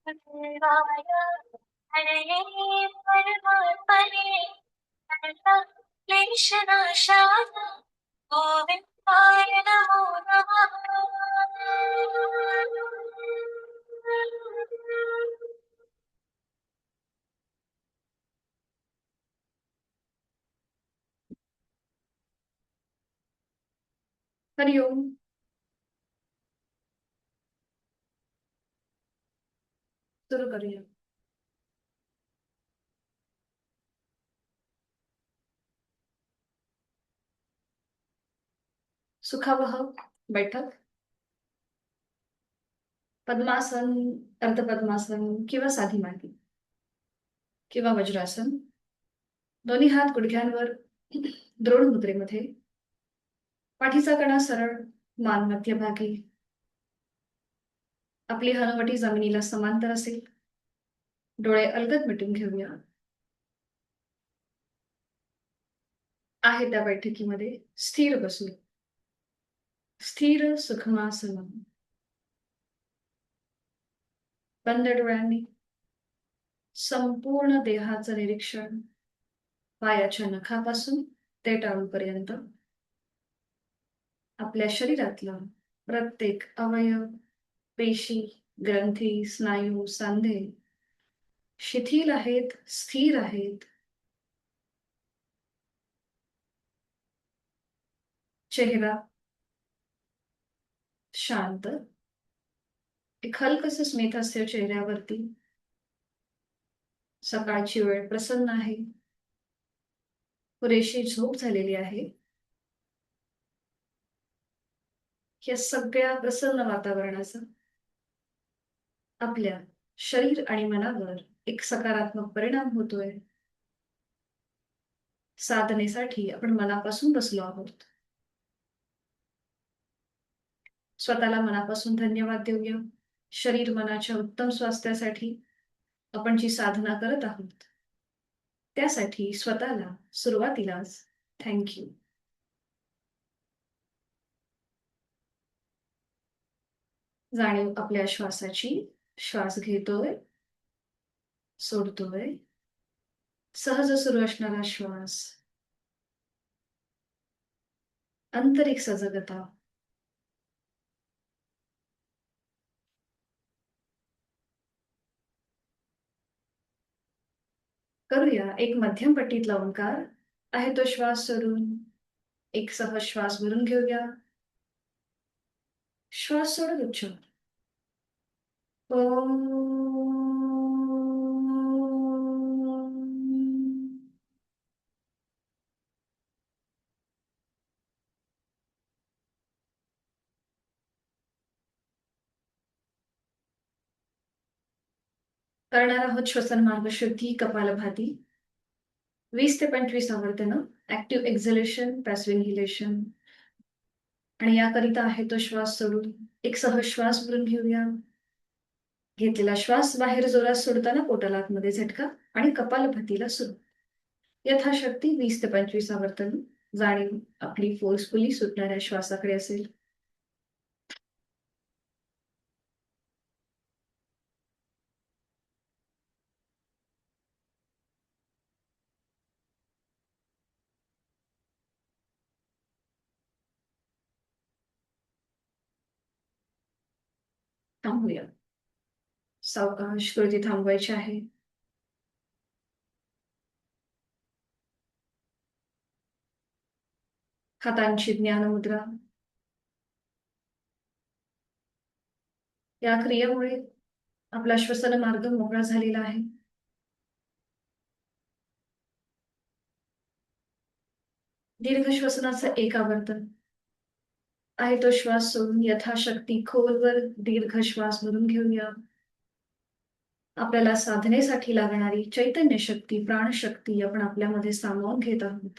देवाय हरये परमात्मने क्लेशनाशाय गोविन्दाय नमो नमः। हरिओम. सुरू करूया. सुखावह बैठक, पद्मासन, अर्धपद्मासन किंवा साधी मांडी किंवा वज्रासन. दोन्ही हात गुडघ्यांवर द्रोण मुद्रेमध्ये. पाठीचा कणा सरळ, मान मध्यभागी. आपली हनुवटी जमिनीला समांतर असेल. डोळे अलगद मिटून घेऊया. आहे त्या बैठकीमध्ये स्थिर बसू. स्थिर सुखमासन. बंद डोळ्यांनी संपूर्ण देहाचं निरीक्षण, पायाच्या नखापासून ते टाळूपर्यंत. आपल्या शरीरातला प्रत्येक अवयव, पेशी, ग्रंथी, स्नायू, सांधे शिथिल आहेत, स्थिर आहेत. चेहरा शांत, एक हलकस स्मित हास्य चेहऱ्यावरती. सकाळची वेळ प्रसन्न आहे. पुरेशी झोप झालेली आहे. या सगळ्या प्रसन्न वातावरणाचा आपल्या शरीर आणि मनावर एक सकारात्मक परिणाम होतोय. साधनेसाठी आपण मनापासून बसलो आहोत. स्वतःला मनापासून धन्यवाद देऊया. शरीर मनाच्या उत्तम स्वास्थ्यासाठी आपण जी साधना करत आहोत त्यासाठी स्वतःला सुरुवातीलाच थँक्यू. जाणीव आपल्या श्वासाची. श्वास घेतोय, सोडतोय. सहज सुरू असणारा श्वास. आंतरिक सजगता. करूया एक मध्यम पट्टीतला ओंकार. आहे तो श्वास सोडून एक सहज श्वास भरून घेऊया. श्वास सोडून उच्चार. करणार आहोत श्वसन मार्ग शुद्धी कपालभाती. 20 ते 25 आवर्तनं. Active exhalation, passive inhalation. आणि याकरिता आहे तो श्वास सोडून एक सहज श्वास भरून घेऊया. घेतलेला श्वास बाहेर जोरात सोडताना पोटाला आतमध्ये झटका आणि कपालभातीला सुरू. यथाशक्ती 20 ते 25 आवर्तन. जाणीव आपली फोर्सफुली सुटणाऱ्या श्वासाकडे असेल. थांबूया. सावकाश कृती थांबवायची आहे. हातांची ज्ञानमुद्रा. या क्रियेमुळे आपला श्वसन मार्ग मोकळा झालेला आहे. दीर्घ श्वसनाचं एक आवर्तन. आहे तो श्वास सोडून यथाशक्ती खोलवर दीर्घ श्वास भरून घेऊया. आपल्याला साधनेसाठी लागणारी चैतन्य शक्ती, प्राणशक्ती आपण आपल्यामध्ये सामावून घेत आहोत.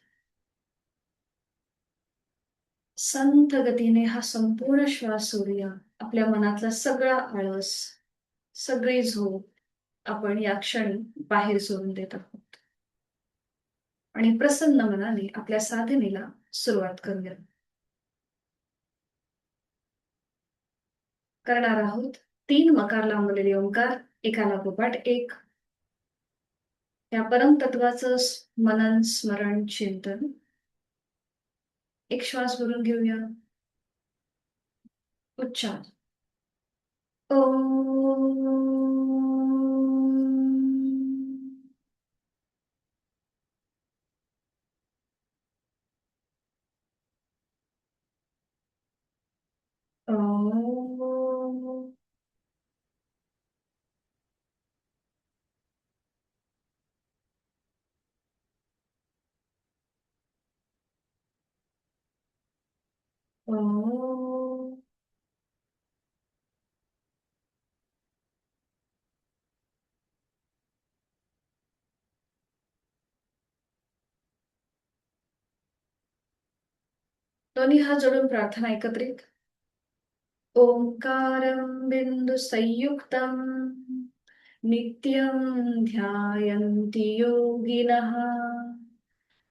संथ गतीने हा संपूर्ण श्वास सोडूया. आपल्या मनातला सगळा आळस, सगळी झोप आपण या क्षणी बाहेर सोडून देत आहोत आणि प्रसन्न मनाने आपल्या साधनेला सुरुवात करूया. करणार आहोत 3 मकार लांबलेले ओंकार. एका लागोपाठ एक या परम तत्वाचं मनन स्मरण चिंतन. एक श्वास भरून घेऊया. उच्चार. ओम. ओम. ओम. दोन्ही हात जोडून प्रार्थना एकत्रित. ओंकारं बिंदु संयुक्तं नित्यं ध्यायन्ति योगिनः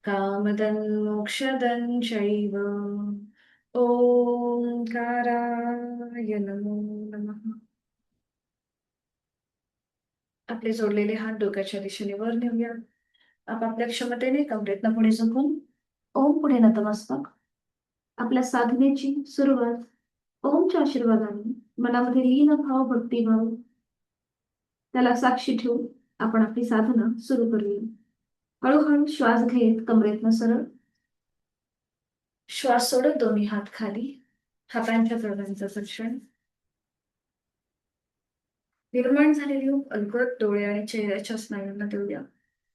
कामदं मोक्षदं चैव. ओंकाराय नमो नमः. आपले जोडलेले हात डोक्याच्या दिशेने वर नेऊया. आपापल्या क्षमतेने कमरेतनं पुढे झुकून ओम पुढे नतमस्तक. आपल्या साधनेची सुरुवात ओमच्या आशीर्वादाने मनामध्ये लीन भाव भक्तिभाव त्याला साक्षी ठेवून आपण आपली साधना सुरू करूया. हळूहळू श्वास घेत कमरेतनं सरळ श्वास सोडत दोन्ही हात खाली. हातांच्या तळव्यांचं सक्षण. निर्माण झालेली अलगद डोळे आणि चेहऱ्याच्या स्नायूंना देऊया.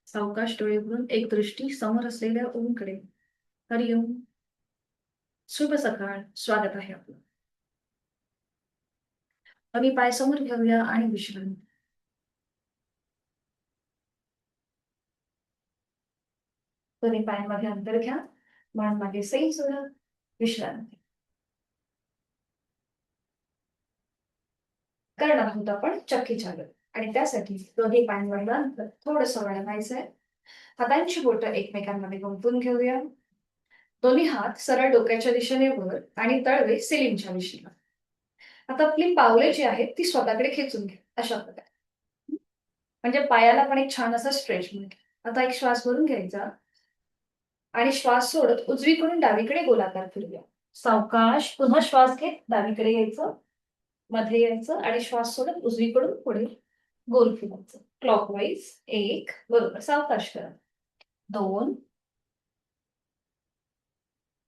सावकाश डोळे उघडून एक दृष्टी समोर असलेल्या ओमकडे. हरिओम. शुभ सकाळ. स्वागत आहे आपलं. आम्ही पाय समोर घेऊया आणि विश्रांती. दोन्ही पायांमध्ये अंतर घ्या. मान मागे सैल सोडा. विश्रांती. करणार आहोत आपण चक्की चालक आणि त्यासाठी दोन्ही पायांवरलं अंतर थोडंसं वाढवायचंय. हातांची बोटं एकमेकांमध्ये गुंतवून घेऊया. दोन्ही हात सरळ डोक्याच्या दिशेने वर आणि तळवे सिलिंगच्या दिशेला. आता आपली पावले जी आहेत ती स्वतःकडे खेचून घ्या अशा प्रकारे. म्हणजे पायाला पण एक छान असा स्ट्रेच मिळेल. आता एक श्वास भरून घ्यायचा आणि श्वास सोडत उजवीकडून डावीकडे गोलाकार फिरूया. सावकाश पुन्हा श्वास घेत डावीकडे यायचं, मध्ये यायचं आणि श्वास सोडत उजवीकडून पुढे गोल फिरायचं. क्लॉकवाईज. एक. बरोबर. सावकाश करा. 2,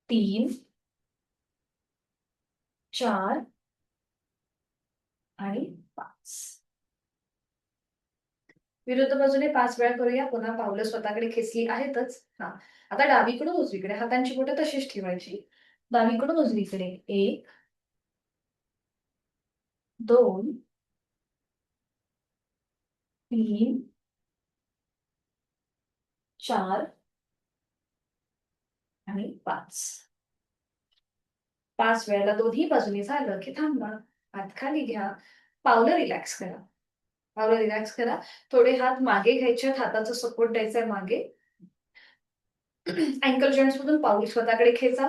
3, 4 आणि 5. विरुद्ध बाजूने 5 वेळा करूया. पुन्हा पावलं स्वतःकडे खेचली आहेतच. हा. आता डावीकडून उजवीकडे हातांची बोटं तशीच ठेवायची. डावीकडून उजवीकडे 1, 2, 3, 4 आणि 5. 5 वेळेला दोन्ही बाजूने झालं की थांबा. हात खाली घ्या. पावलं रिलॅक्स करा. पावलं रिलॅक्स करा. थोडे हात मागे घ्यायचे. हाताचा सपोर्ट द्यायचा आहे मागे. अँकल जॉईंट्स मधून पाऊल स्वतःकडे खेचा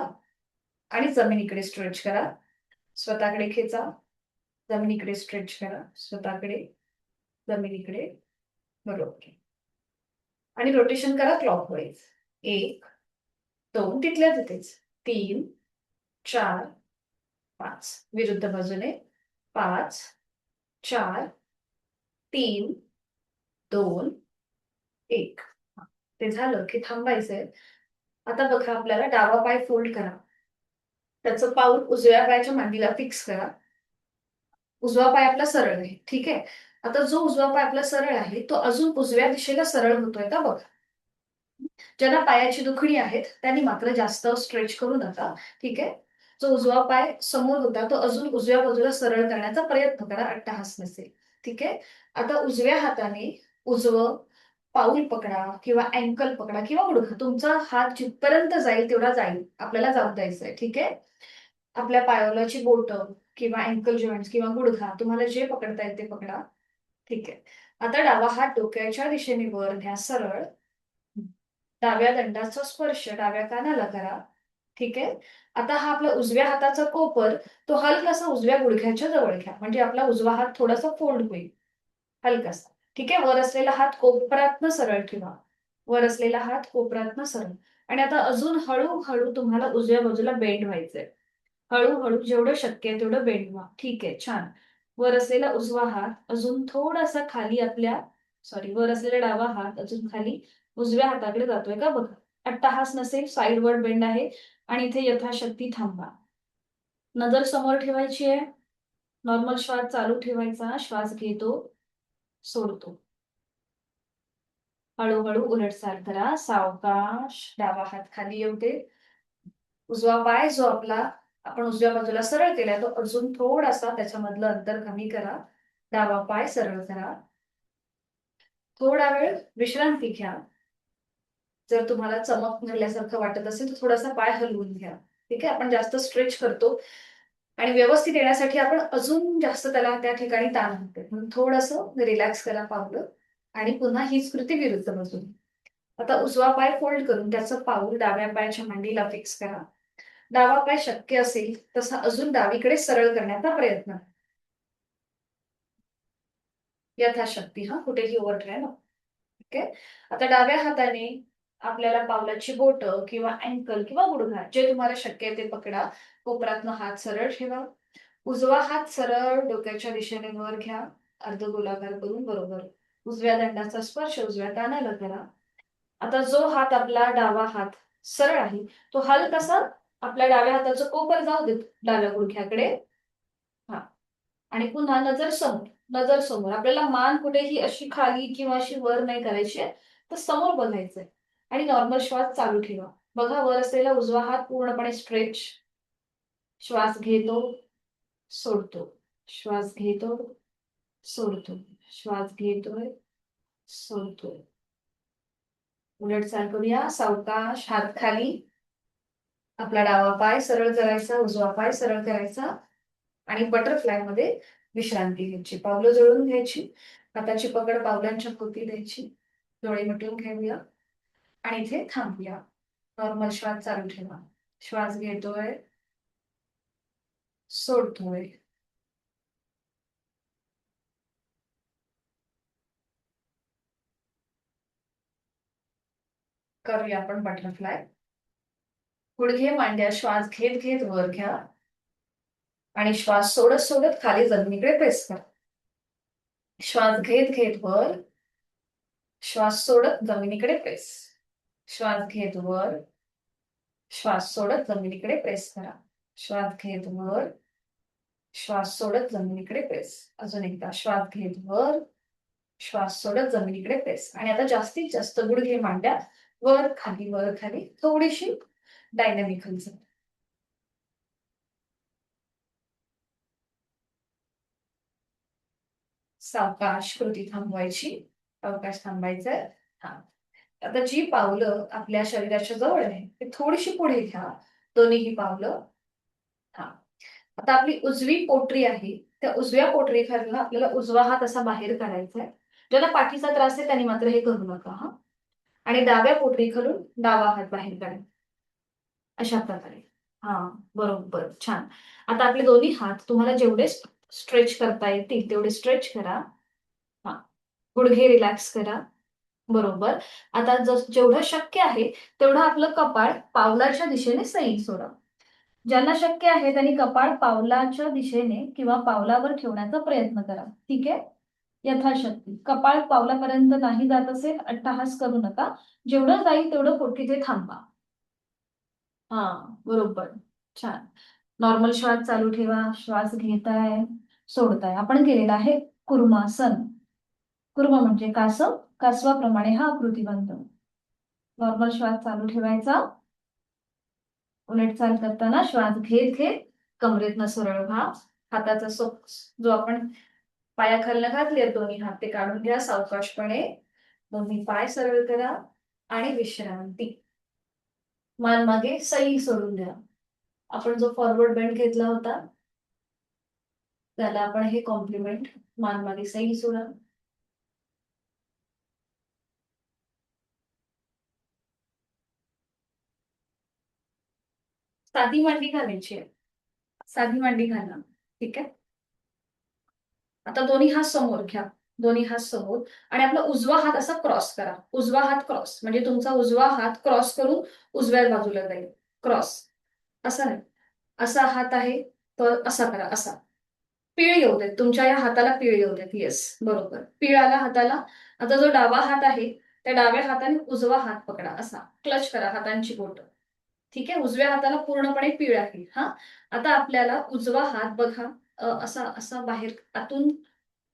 आणि जमिनीकडे स्ट्रेच करा. स्वतःकडे खेचा. जमिनीकडे स्ट्रेच करा. स्वतःकडे. जमिनीकडे. बरोबर. आणि रोटेशन करा क्लॉकवाईज. 1, 2 तिथल्या तिथेच. 3, 4, 5. विरुद्ध बाजूने 5, 4, 3, 2, 1. ते झालं की थांबायचंय. आता बघा आपल्याला डावा पाय फोल्ड करा. त्याचं पाऊल उजव्या पायाच्या मांडीला फिक्स करा. उजवा पाय आपला सरळ आहे. ठीक आहे. आता जो उजवा पाय आपला सरळ आहे तो अजून उजव्या दिशेला सरळ होतोय का बघा. ज्यांना पायाची दुखणी आहेत त्यांनी मात्र जास्त स्ट्रेच करू नका. ठीक आहे. जो उजवा पाय समोर होता तो अजून उजव्या बाजूला सरळ करण्याचा प्रयत्न करा. अट्टहास नसेल. ठीक आहे. आता उजव्या हाताने उजवं पाऊल पकडा किंवा अँकल पकडा किंवा गुडघा. तुमचा हात जिथपर्यंत जाईल तेवढा जाईल. आपल्याला जाऊ द्यायचंय. ठीक आहे. आपल्या पायावरची बोटं किंवा अँकल जॉईंट्स किंवा गुडघा तुम्हाला जे पकडता येईल ते पकडा. ठीक आहे. आता डावा हात डोक्याच्या दिशेने वर घ्या सरळ. डाव्या दंडाचा स्पर्श डाव्या कानाला करा. ठीक आहे. आता हा आपला उजव्या हाताचा कोपर तो हलकासा उजव्या गुडघ्याच्या जवळ घ्या. म्हणजे आपला उजवा हात थोडासा फोल्ड होईल. हलकासा. ठीक आहे. वर असलेला हात कोपरातनं सरळ ठेवा. वर असलेला हात कोपरातनं सरळ. आणि आता अजून हळूहळू तुम्हाला उजव्या बाजूला बेंड व्हायचंय. हळूहळू जेवढं शक्य आहे तेवढं बेंड व्हा. ठीक आहे, छान. वर असलेला उजवा हात अजून थोडासा खाली वर असलेला डावा हात अजून खाली उजव्या हाताकडे जातोय का बघा. अट्टहास नसेल, साईडवर बेंड आहे आणि इथे यथाशक्ती थांबा. नजर समोर ठेवायची आहे. नॉर्मल श्वास चालू ठेवायचा. श्वास घेतो, सोडतो. हळूहळू उलटसाल करा. सावकाश डावा हात खाली येऊ दे. उजवा पाय जो आपण उजव्या बाजूला सरळ केलाय तो अजून थोडासा त्याच्यामधलं अंतर कमी करा. डावा पाय सरळ करा. थोडा वेळ विश्रांती घ्या. जर तुम्हाला चमक झाल्यासारखं वाटत असेल तर थोडासा पाय हलवून घ्या. ठीक आहे. आपण जास्त स्ट्रेच करतो आणि व्यवस्थित येण्यासाठी आपण अजून जास्त त्याला त्या ठिकाणी ताण आणतो. म्हणून थोडंसं रिलॅक्स करा पावलं आणि पुन्हा हीच कृती विरुद्ध बाजूने. आता उजवा पाय फोल्ड करून त्याचं पाऊल डाव्या पायाच्या मांडीला फिक्स करा. डावा पाय शक्य असेल तसा अजून डावीकडे सरळ करण्याचा प्रयत्न करा. यथाशक्ती, हा कुठेही ओव्हर ड्राईव्ह नको. ओके. आता डाव्या हाताने आपल्याला पावलाची बोटं किंवा अँकल किंवा गुडघा जे तुम्हाला शक्य आहे ते पकडा. कोपरातनं हात सरळ ठेवा. उजवा हात सरळ डोक्याच्या दिशेने वर घ्या. अर्धगोलाकार करून बरोबर. उजव्या दंडाचा स्पर्श उजव्या कानाला करा. आता जो हात आपला डावा हात सरळ आहे तो हलकासा आपल्या डाव्या हाताचं कोपर जाऊ देत डाव्या गुडघ्याकडे. हा. आणि पुन्हा नजर समोर. नजर समोर. आपल्याला मान कुठेही अशी खाली किंवा अशी वर नाही करायची आहे, तर समोर बघायचंय. आणि नॉर्मल श्वास चालू ठेवा. बघा वर असलेला उजवा हात पूर्णपणे स्ट्रेच. श्वास घेतो, सोडतो. श्वास घेतो, सोडतो. श्वास घेतोय, सोडतोय. उलट चाल करूया. सावकाश हात खाली. आपला डावा पाय सरळ करायचा, उजवा पाय सरळ करायचा आणि बटरफ्लाय मध्ये विश्रांती घ्यायची. पावलं जोडून घ्यायची. हाताची पकड पावलांच्या भोवती द्यायची. डोळे मिटून घेऊया आणि इथे थांबूया. नॉर्मल श्वास चालू ठेवा. श्वास घेतोय, सोडतोय. करूया आपण बटरफ्लाय. गुडघे मांड्या श्वास घेत घेत वर घ्या आणि श्वास सोडत सोडत खाली जमिनीकडे प्रेस करा. श्वास घेत घेत वर. श्वास सोडत जमिनीकडे प्रेस. श्वास घेत वर. श्वास सोडत जमिनीकडे प्रेस करा. श्वास घेत वर. श्वास सोडत जमिनीकडे प्रेस. अजून एकदा श्वास घेत वर. श्वास सोडत जमिनीकडे प्रेस. आणि आता जास्तीत जास्त गुडघे मांड्या वर खाली थोडीशी डायनॅमिक हालचाल. सावकाश कृती थांबवायची. सावकाश थांबायचंय. हा. आता जी पावलं आपल्या शरीराच्या जवळ आहे ती थोडीशी पुढे घ्या. दोन्हीही पावलं. हा. आता आपली उजवी पोटरी आहे त्या उजव्या पोटरी खालून आपल्याला उजवा हात असा बाहेर काढायचा आहे. ज्याला पाठीचा त्रास आहे त्यांनी मात्र हे करू नका. हा. आणि डाव्या पोटरी खालून डावा हात बाहेर काढा. अशा प्रकारे. हा, बरोबर, छान. आता आपले दोन्ही हात तुम्हाला जेवढे स्ट्रेच करता येतील तेवढे स्ट्रेच करा. हा. गुडघे रिलॅक्स करा. बरोबर. आता जेवढं शक्य आहे तेवढं आपलं कपाळ पावलाच्या दिशेने सैल सोडा. ज्यांना शक्य आहे त्यांनी कपाळ पावलाच्या दिशेने किंवा पावलावर ठेवण्याचा प्रयत्न करा. ठीक आहे. यथाशक्ती. कपाळ पावलापर्यंत नाही जात असेल अट्टहास करू नका. जेवढं जाईल तेवढं तिथे थांबा. हा, बरोबर, छान. नॉर्मल श्वास चालू ठेवा. श्वास घेताय, सोडताय. आपण केलेला आहे कुर्मासन. कुर्म म्हणजे कासव. कासवाप्रमाणे हा आकृती बनतो. नॉर्मल श्वास चालू ठेवायचा. उलट चाल करताना श्वास घेत घेत कमरेतनं सरळ व्हा. हाताचा जो आपण पायाखालनं घातले दोन्ही हात ते काढून घ्या सावकाशपणे. दोन्ही पाय सरळ करा आणि विश्रांती. मान मागे सैल सोडून द्या. आपण जो फॉरवर्ड बेंड घेतला होता त्याला आपण हे कॉम्प्लिमेंट. मान मागे सैल सोडा. साधी मांडी घालायची आहे. साधी मांडी घाला. ठीक आहे. आता दोन्ही हात समोर घ्या. दोन्ही हात समोर आणि आपला उजवा हात असा क्रॉस करा. उजवा हात क्रॉस म्हणजे तुमचा उजवा हात क्रॉस करून उजव्या बाजूला जाईल. क्रॉस असा नाही. असा हात आहे तर असा करा. असा पीळ येऊ देत. तुमच्या या हाताला पीळ येऊ देत. येस, बरोबर. पीळ आला हाताला. आता जो डावा हात आहे त्या डाव्या हाताने उजवा हात पकडा. असा क्लच करा हातांची बोट. ठीक आहे. उजव्या हाताला पूर्णपणे पीळ आहे. हा, आता आपल्याला उजवा हात बघा असा असा बाहेर, आतून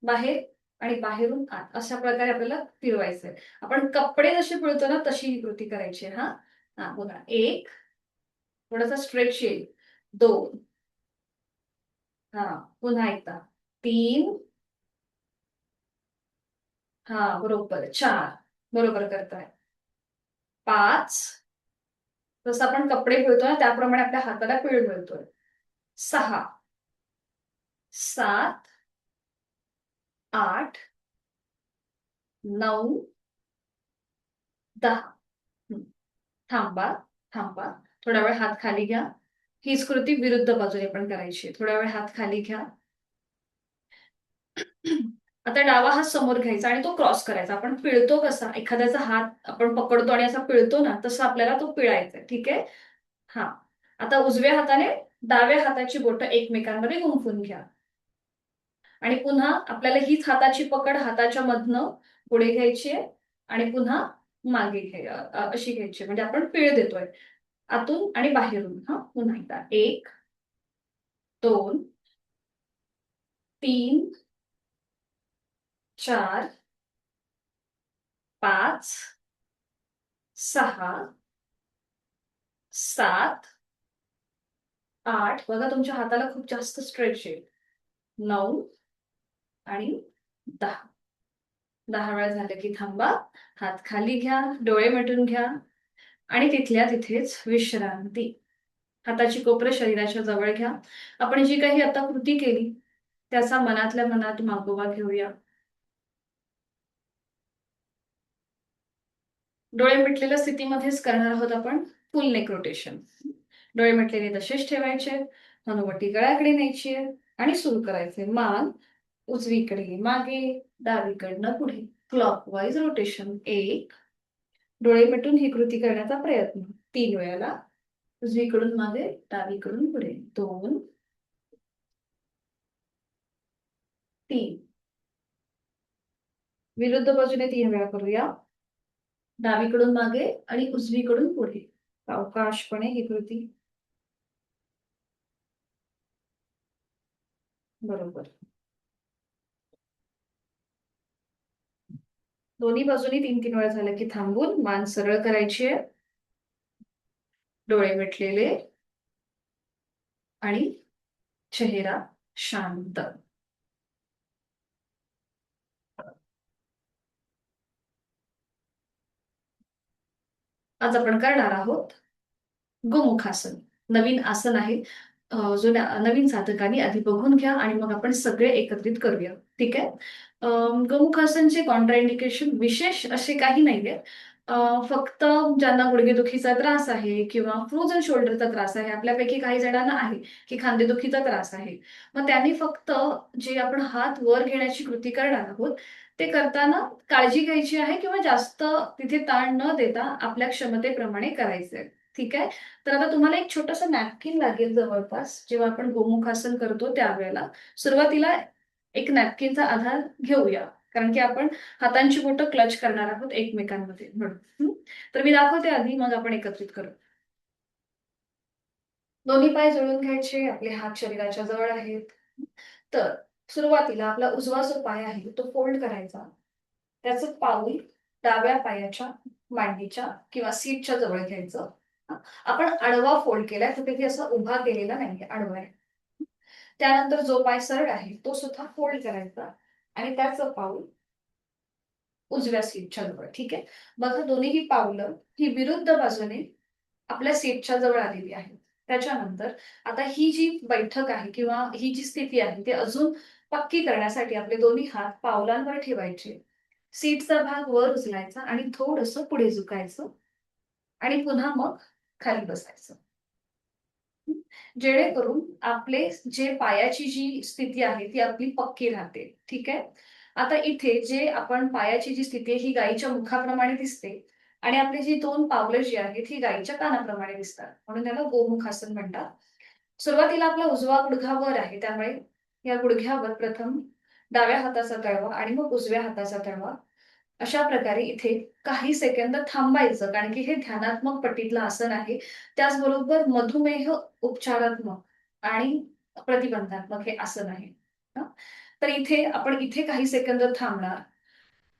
बाहेर आणि बाहेरून आत अशा प्रकारे आपल्याला फिरवायचं आहे. आपण कपडे जसे पिळतो ना तशी ही कृती करायची आहे. हा हा, बघा. एक, थोडासा स्ट्रेच येईल. दोन, हा, पुन्हा एकदा. तीन, हा, बरोबर. चार, बरोबर करताय. पाच, जसं आपण कपडे पिळतो ना त्याप्रमाणे आपल्या हाताला पीळ मिळतोय. सहा, सात, आठ, नऊ, दहा. हं. थांबा, थांबा. थोडा वेळ हात खाली घ्या. हीच कृती विरुद्ध बाजूने पण करायची. थोडा वेळ हात खाली घ्या. आता डावा हात समोर घ्यायचा आणि तो क्रॉस करायचा. आपण पिळतो कसा, एखाद्याचा हात आपण पकडतो आणि असा पिळतो ना, तसं आपल्याला तो पिळायचा आहे. ठीक आहे. हा, आता उजव्या हाताने डाव्या हाताची बोटं एकमेकांमध्ये गुंफून घ्या आणि पुन्हा आपल्याला हीच हाताची पकड हाताच्या मधनं पुढे घ्यायची आहे आणि पुन्हा मागे अशी घ्यायची. म्हणजे आपण पीळ देतोय आतून आणि बाहेरून. हा, पुन्हा एकदा. एक, दोन, तीन, चार, पाच, सहा, सात, आठ. बघा तुमच्या हाताला खूप जास्त स्ट्रेच येईल. नऊ आणि 10. 10 वेळा झालं की थांबा. हात खाली घ्या. डोळे मिटून घ्या आणि तिथल्या तिथेच विश्रांती. हाताची कोपरं शरीराच्या जवळ घ्या. आपण जी काही आता कृती केली त्याचा मनातल्या मनात मागोवा घेऊया. डोळे मिटलेल्या स्थितीमध्येच करणार आहोत आपण फुल नेक रोटेशन. डोळे मिटलेले तसेच ठेवायचे. हनुवटी गळ्याकडे न्यायची आहे आणि सुरू करायचे. मान उजवीकडे मागे, डावीकडनं पुढे. Clockwise rotation. एक, डोळे मिटून ही कृती करण्याचा प्रयत्न 3 वेळेला. उजवीकडून मागे, डावीकडून पुढे. 2, 3. विरुद्ध बाजूने 3 वेळा करूया. डावीकडून मागे आणि उजवीकडून पुढे. सावकाशपणे ही कृती. बरोबर. दोन्ही बाजूनी 3-3 वेळा झालं की थांबून मान सरळ करायची आहे. डोळे मिटलेले आणि चेहरा शांत. आज आपण करणार आहोत गोमुखासन. नवीन आसन आहे. जुन्या नवीन साधकांनी आधी बघून घ्या आणि मग आपण सगळे एकत्रित करूया. ठीक आहे. गोमुखासनचे कॉन्ट्राइंडिकेशन विशेष असे काही नाहीये. फक्त ज्यांना गुडघेदुखीचा त्रास आहे किंवा फ्रोझन शोल्डरचा त्रास आहे, आपल्यापैकी काही जणांना आहे की खांदेदुखीचा त्रास आहे. मग त्यांनी फक्त जे आपण हात वर घेण्याची कृती करणार आहोत ते करताना काळजी घ्यायची आहे किंवा जास्त तिथे ताण न देता आपल्या क्षमतेप्रमाणे करायचंय. ठीक आहे. तर आता तुम्हाला एक छोटंसं नॅपकिन लागेल जवळपास जेव्हा आपण गोमुखासन करतो त्यावेळेला. सुरुवातीला एक नॅपकिनचा आधार घेऊया. कारण की आपण हातांची बोटं क्लच करणार आहोत एकमेकांमध्ये म्हणून. तर मी दाखवते आधी मग आपण एकत्रित करू. दोन्ही पाय जुळून घ्यायचे. आपले हात शरीराच्या जवळ आहेत. तर सुरुवातीला आपला उजवा जो पाय आहे तो फोल्ड करायचा. त्याचं पाऊल डाव्या पायाच्या मांडीच्या किंवा सीटच्या जवळ घ्यायचं. आपण आडवा फोल्ड केलाय, कुठेही असा उभा केलेला नाहीये, आडवा आहे. त्यानंतर जो पाय सरळ आहे तो सुद्धा फोल्ड करायचा आणि त्याचं पाऊल उजव्या सीटच्या जवळ. ठीक आहे. बघा दोन्हीही पावलं ही विरुद्ध बाजूने आपल्या सीटच्या जवळ आलेली आहे. त्याच्यानंतर आता ही जी बैठक आहे किंवा ही जी स्थिती आहे ती अजून पक्की करण्यासाठी आपले दोन्ही हात पावलांवर ठेवायचे. सीटचा भाग वर उचलायचा आणि थोडंसं पुढे झुकायचं आणि पुन्हा मग खाली बसायचं. जेणेकरून आपले जे पायाची जी स्थिती आहे ती आपली पक्की राहते. ठीक आहे. आता इथे जे आपण पायाची जी स्थिती आहे ही गायीच्या मुखाप्रमाणे दिसते आणि आपली जी 2 पावलं जी आहेत ही गायीच्या कानाप्रमाणे दिसतात. म्हणून त्याला गोमुखासन म्हणतात. सुरुवातीला आपला उजवा गुडघा वर आहे, त्यामुळे या गुडघ्यावर प्रथम डाव्या हाताचा तळवा आणि मग उजव्या हाताचा तळवा. अशा प्रकारे इथे काही सेकंद थांबायचं, कारण की हे ध्यानात्मक पट्टीतलं आसन आहे. त्याचबरोबर मधुमेह उपचारात्मक आणि प्रतिबंधात्मक हे आसन आहे. हं. तर इथे आपण काही सेकंद थांबणार.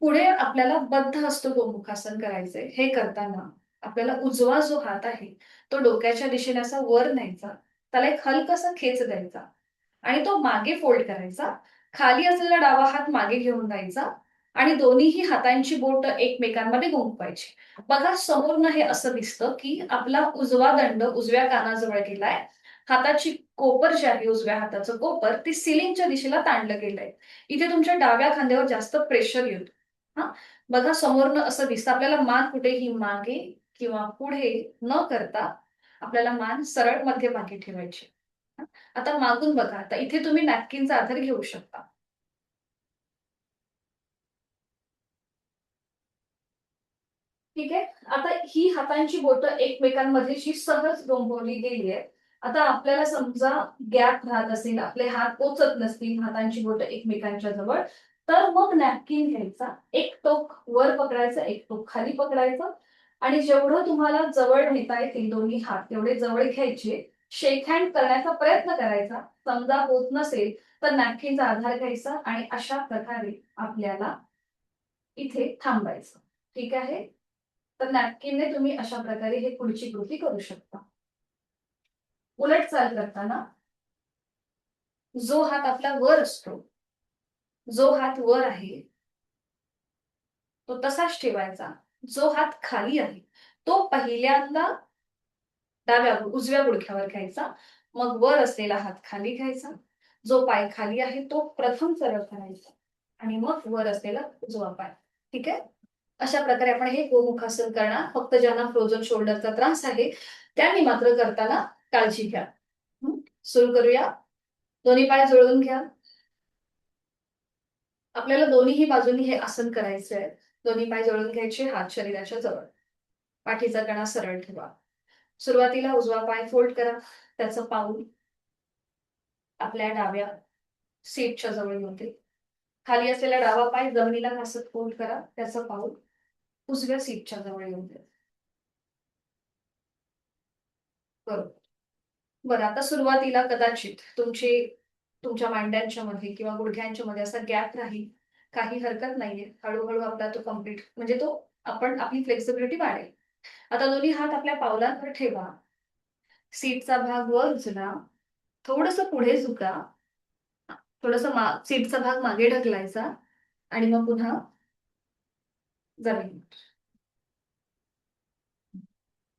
पुढे आपल्याला बद्ध हस्त गोमुखासन करायचंय. हे करताना आपल्याला उजवा जो हात आहे, तो डोक्याच्या दिशेने असा वर न्यायचा. त्याला एक हलकासा खेच द्यायचा आणि तो मागे फोल्ड करायचा. खाली असलेला डावा हात मागे घेऊन जायचा आणि दोन्हीही हातांची बोटं एकमेकांमध्ये गुंफवायची. बघा समोरनं हे असं दिसतं, की आपला उजवा दंड उजव्या कानाजवळ गेलाय. हाताची कोपर जी आहे, उजव्या हाताचं कोपर, ती सिलिंगच्या दिशेला ताणलं गेलंय. इथे तुमच्या डाव्या खांद्यावर जास्त प्रेशर येतं. हां. बघा समोरनं असं दिसतं. आपल्याला मान कुठेही मागे किंवा पुढे न करता आपल्याला मान सरळ मध्यभागी ठेवायची. हं. आता मागून बघा. आता इथे तुम्ही नॅपकिनचा आधार घेऊ शकता. ठीक आहे. आता ही हातांची बोटं एकमेकांमध्ये अशी सहज गोंफवली गेली आहेत. आता आपल्याला समजा गॅप राहत असेल, आपले हात पोचत नसतील हातांची बोटं एकमेकांच्या जवळ, तर मग नॅपकिन घ्यायचा. एक टोक वर पकडायचं, एक टोक खाली पकडायचं आणि जेवढं तुम्हाला जवळ नेता येतील दोन्ही हात तेवढे जवळ घ्यायचे. शेक हँड करण्याचा प्रयत्न करायचा. समजा होत नसेल तर नॅपकिनचा आधार घ्यायचा आणि अशा प्रकारे आपल्याला इथे थांबायचं. ठीक आहे. तर नॅपकिनने तुम्ही अशा प्रकारे हे पुढची कृती करू शकता. उलट चाल करताना जो हात आपला वर असतो, जो हात वर आहे, तो तसाच ठेवायचा. जो हात खाली आहे, तो पहिल्यांदा उजव्या गुडघ्यावर घ्यायचा. मग वर असलेला हात खाली घ्यायचा. जो पाय खाली आहे, तो प्रथम सरळ करायचा आणि मग वर असलेला उजवा पाय. ठीक आहे? अशा प्रकारे आपण हे गोमुखासन करणार. फक्त ज्यांना फ्रोझन शोल्डरचा त्रास आहे, त्यांनी मात्र करताना काळजी घ्या. सुरू करूया. दोन्ही पाय जुळवून घ्या. आपल्याला दोन्हीही बाजूंनी हे आसन करायचे आहे. दोन्ही पाय जुळवून घ्यायचे, हात शरीराच्या जवळ. पाठीचा कणा सरळ ठेवा. सुरुवातीला उजवा पाय फोल्ड करा. त्याचं पाऊल आपल्या डाव्या सीटच्या जवळ येऊ दे. खाली असलेला डावा पाय जमिनीला घासत फोल्ड करा. त्याचं पाऊल उजव्या सीटच्या जवळ येऊ दे. बरोबर. बरं, आता सुरुवातीला कदाचित तुमच्या मांड्यांच्या मध्ये किंवा गुडघ्यांच्या मध्ये असा गॅप राहील. काही हरकत नाहीये. हळू-हळू आपला तो कंप्लीट म्हणजे तो आपली फ्लेक्सिबिलिटी वाढेल. आता दोन्ही हात आपल्या पावलांवर ठेवा. सीटचा भाग वर उचला. थोडंसं पुढे झुका. सीटचा भाग मागे ढकलायचा आणि मग पुन्हा जमिनीवर.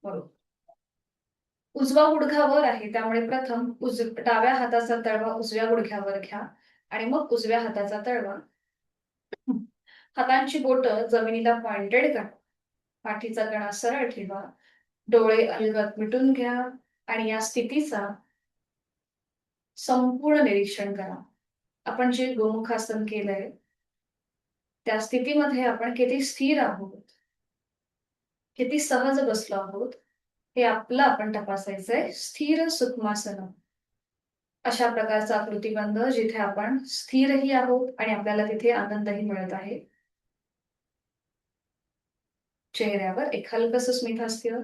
बरोबर. उजवा गुडघा वर आहे, त्यामुळे प्रथम डाव्या हाताचा तळवा उजव्या गुडघ्यावर घ्या आणि मग उजव्या हाताचा तळवा हातांची बोटं जमिनीला पॉइंटेड करा. पाठीचा कणा सरळ ठेवा. डोळे अलगद मिटून घ्या आणि या स्थितीचा संपूर्ण निरीक्षण करा. आपण जे गोमुखासन केलंय, त्या स्थितीमध्ये आपण किती स्थिर आहोत, किती सहज बसलो आहोत, हे आपलं आपण तपासायचंय. स्थिर सुखमासन. अशा प्रकारचा कृतीबंध जिथे आपण स्थिरही आहोत आणि आपल्याला तिथे आनंदही मिळत आहे. चेहऱ्यावर एक हलकसं स्मितहास्य.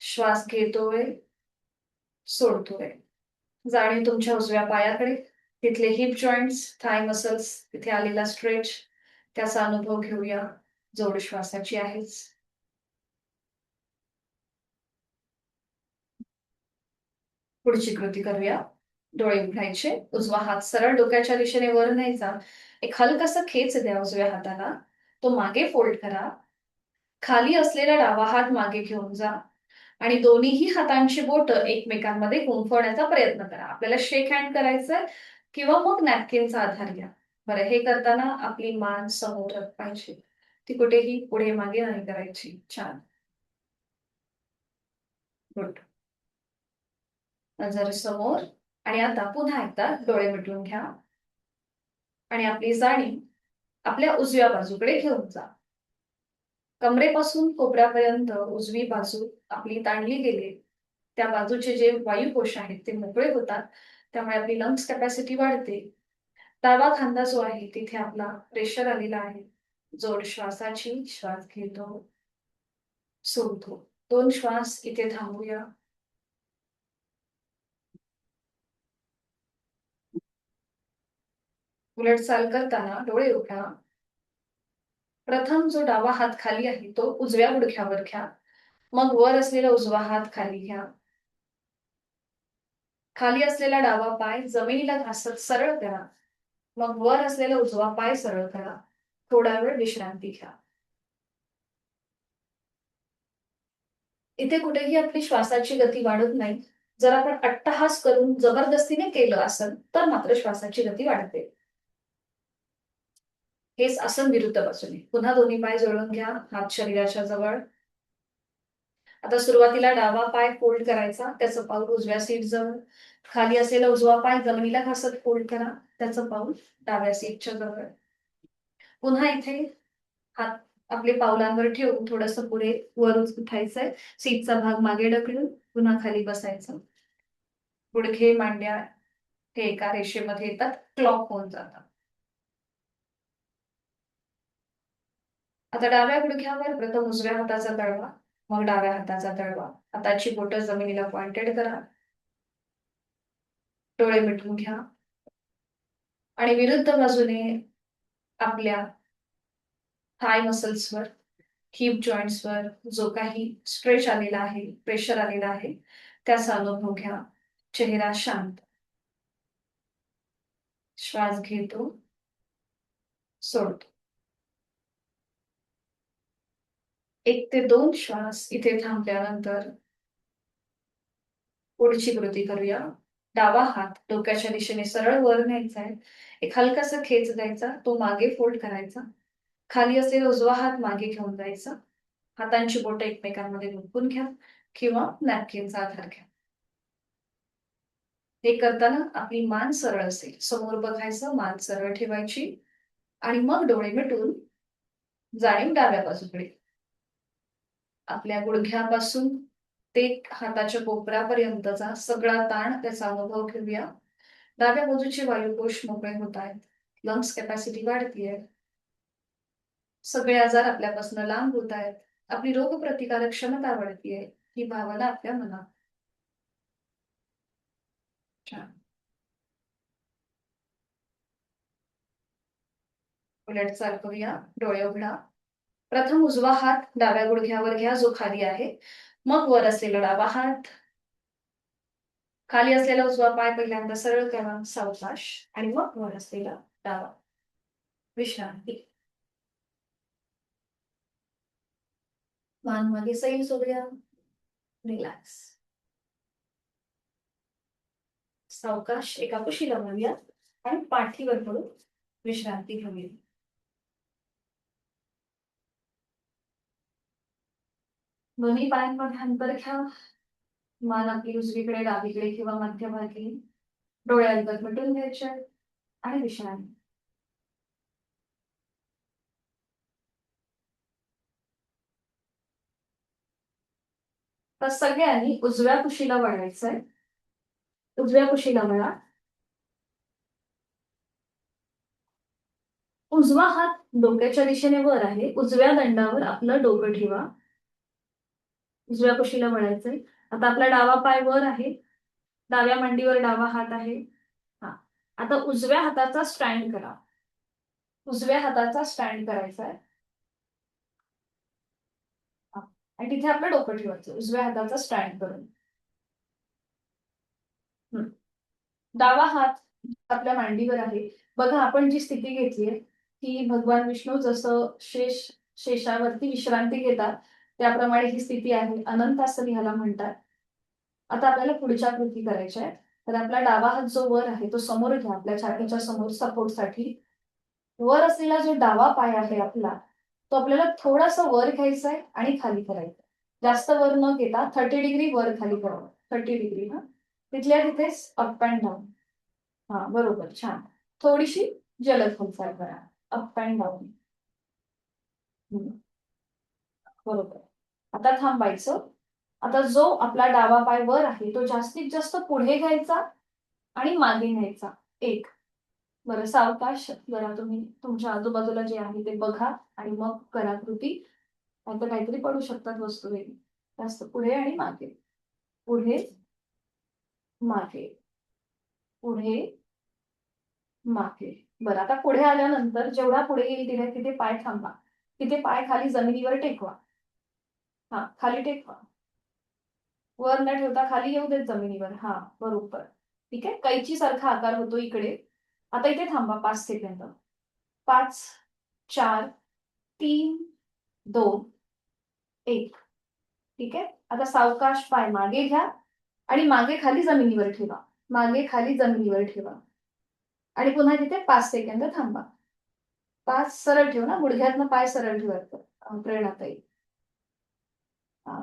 श्वास घेतोय, सोडतोय. जाणीव तुमच्या उजव्या पायाकडे. तिथले हिप जॉइंट्स, थाय मसल्स, तिथे आलेला स्ट्रेच, त्याचा अनुभव घेऊया. जोड श्वासाची आहेच. पुढची कृती करूया. डोळे उघडायचे. उजवा हात सरळ डोक्याच्या दिशेने वर न्यायचा. एक हलकासा खेच द्या उजव्या हाताला. तो मागे फोल्ड करा. खाली असलेला डावा हात मागे घेऊन जा आणि दोन्हीही हातांची बोटं एकमेकांमध्ये गुंफवण्याचा प्रयत्न करा. आपल्याला शेक हँड करायचंय किंवा मग नॅपकिनचा आधार घ्या. बरं, हे करताना आपली मान समोर पाहिजे. ती कुठेही पुढे मागे नाही करायची. छान. गुड. नजर समोर. आणि आता पुन्हा एकदा डोळे मिटून घ्या आणि आपली जाणीव आपल्या उजव्या बाजूकडे घेऊन जा. कमरेपासून कोपऱ्यापर्यंत उजवी बाजू आपली ताणली गेली. त्या बाजूचे जे वायुकोश आहेत ते मोकळे होतात. त्यामुळे आपली लंग्स कॅपॅसिटी वाढते. डावा खांदा जो आहे तिथे आपला प्रेशर आलेला आहे. जोड श्वासाची. श्वास घेतो, सोडतो. 2 श्वास इथे थांबूया. उलट चाल करताना डोळे उघडा. प्रथम जो डावा हात खाली आहे तो उजव्या गुडघ्यावर घ्या. मग वर असलेला उजवा हात खाली घ्या. खाली असलेला डावा पाय जमिनीला घासत सरळ करा. मग वर असलेला उजवा पाय सरळ करा. थोडा वेळ विश्रांती घ्या. इथे कुठेही आपली श्वासाची गती वाढत नाही. जर आपण अट्टहास करून जबरदस्तीने केलं असेल तर मात्र श्वासाची गती वाढते. हेच आसन विरुद्ध बाजूने. पुन्हा दोन्ही पाय जोडून घ्या. हात शरीराच्या जवळ. आता सुरुवातीला डावा पाय फोल्ड करायचा. त्याचं पाऊल उजव्या सीट जवळ. खाली असलेला उजवा पाय जमिनीला घासत फोल्ड करा. त्याचं पाऊल डाव्या सीटच्या जवळ. पुन्हा इथे हात आपले पावलांवर ठेवून थोडंसं पुढे वर उठायचंय. सीटचा भाग मागे ढकलून पुन्हा खाली बसायचं. गुडघे, मांड्या हे एका रेषेमध्ये येतात. क्लॉक होऊन जातात. आता डाव्या गुडघ्यावर प्रथम उजव्या हाताचा तळवा, मग डाव्या हाताचा तळवा. हाताची बोटं जमिनीला पॉइंटेड करा. डोळे मिटून घ्या आणि विरुद्ध बाजूने आपल्या थाय मसल्सवर, हिप जॉईंट्सवर जो काही स्ट्रेच आलेला आहे, प्रेशर आलेला आहे, त्याचा अनुभव घ्या. चेहरा शांत. श्वास घेतो, सोडतो. 1 ते 2 श्वास इथे थांबल्यानंतर पुढची कृती करूया. डावा हात डोक्याच्या दिशेने सरळ वर न्यायचा आहे. एक हलकासा खेच द्यायचा. तो मागे फोल्ड करायचा. खाली असलेला उजवा हात मागे घेऊन जायचा. हातांची बोटं एकमेकांमध्ये गुंफून घ्या किंवा नॅपकिनचा आधार घ्या. हे करताना आपली मान सरळ असेल. समोर बघायचं, मान सरळ ठेवायची आणि मग डोळे मिटून जाणीव डाव्या बाजूकडे. आपल्या गुडघ्यापासून ते हाताच्या कोपऱ्यापर्यंतचा सगळा ताण, त्याचा अनुभव घेऊया. डाव्या बाजूचे वायुकोश मोकळे होत आहेत. लंग्स कॅपॅसिटी वाढतीये. सगळे आजार आपल्यापासून लांब होत आहेत. आपली रोगप्रतिकारक क्षमता वाढतीये. ही भावना आपल्या मनात. छान. उलट चाल करूया. डोळे उघडा. प्रथम उजवा हात डाव्या गुडघ्यावर घ्या जो खाली आहे. मग वर असलेला डावा हात. खाली असलेला उजवा पाय पहिल्यांदा सरळ करा, सावकाश. आणि मग वर असलेला डावा. विश्रांती. मान मागे सैल सोडूया. रिलॅक्स. सावकाश एका कुशीला लावूया आणि पाठीवर पडून विश्रांती घेऊया. दोन्ही पायांमध्ये अंतर घ्या. मान आपली उजवीकडे, डावीकडे किंवा मध्यभागी. डोळे अलगद मिटून घ्यायचे आणि विश्रांती. तर सगळ्यांनी उजव्या कुशीला वळायचंय. उजव्या कुशीला वळा. उजवा हात डोक्याच्या दिशेने वर आहे. उजव्या दंडावर आपलं डोकं ठेवा. उजव्या कुशीला वळायचंय. आता आपला डावा पाय वर आहे. डाव्या मांडीवर डावा हात आहे. हा. आता उजव्या हाताचा स्टँड करा. उजव्या हाताचा स्टँड करायचा आहे. आणि तिथे आपलं डोकं ठेवायचं उजव्या हाताचा स्टँड करून. डावा हात आपल्या मांडीवर आहे. बघा आपण जी स्थिती घेतलीये ती भगवान विष्णू जसं शेषावरती विश्रांती घेतात त्याप्रमाणे ही स्थिती आहे. अनंतासन ह्याला म्हणतात. आता आपल्याला पुढच्या कृती करायच्या आहेत. तर आपला डावा हात जो वर आहे तो समोर घ्या. आपल्या छातीच्या समोर सपोर्टसाठी. वर असलेला जो डावा पाय आहे आपला तो आपल्याला थोडासा वर घ्यायचा आहे आणि खाली करायचा. जास्त वर न घेता 30 डिग्री वर खाली करा. 30 डिग्री. हा. तिथल्या तिथेच अप अँड डाऊन. हा बरोबर, छान. थोडीशी जलद हालचाल करा, अप अँड डाऊन. बरोबर. आता थांबायचं. आता जो आपला डावा पाय वर आहे तो जास्तीत जास्त पुढे घ्यायचा आणि मागे न्यायचा. एक. बरं, सावकाश जरा तुम्ही तुमच्या आजूबाजूला जे आहे ते बघा आणि मग करा कृती. नाहीतर काहीतरी पडू शकतात वस्तू वेगळी. जास्त पुढे आणि मागे, पुढे मागे, पुढे मागे. बरं, आता पुढे आल्यानंतर जेवढा पुढे येईल तिथे तिथे पाय थांबा. तिथे पाय खाली जमिनीवर टेकवा. हा, खाली टेकवा. वर न ठेवता खाली येऊ देत जमिनीवर. हा बरोबर. ठीक आहे, कैची सारखा आकार होतो इकडे. आता इथे थांबा 5 सेकंद. 5, 4, 3, 2, 1. ठीक आहे, आता सावकाश पाय मागे घ्या आणि मागे खाली जमिनीवर ठेवा. मागे खाली जमिनीवर ठेवा आणि पुन्हा तिथे 5 सेकंद थांबा. 5 सरळ ठेव ना, गुडघ्यातनं पाय सरळ ठेवायचं. प्रेरणाताई.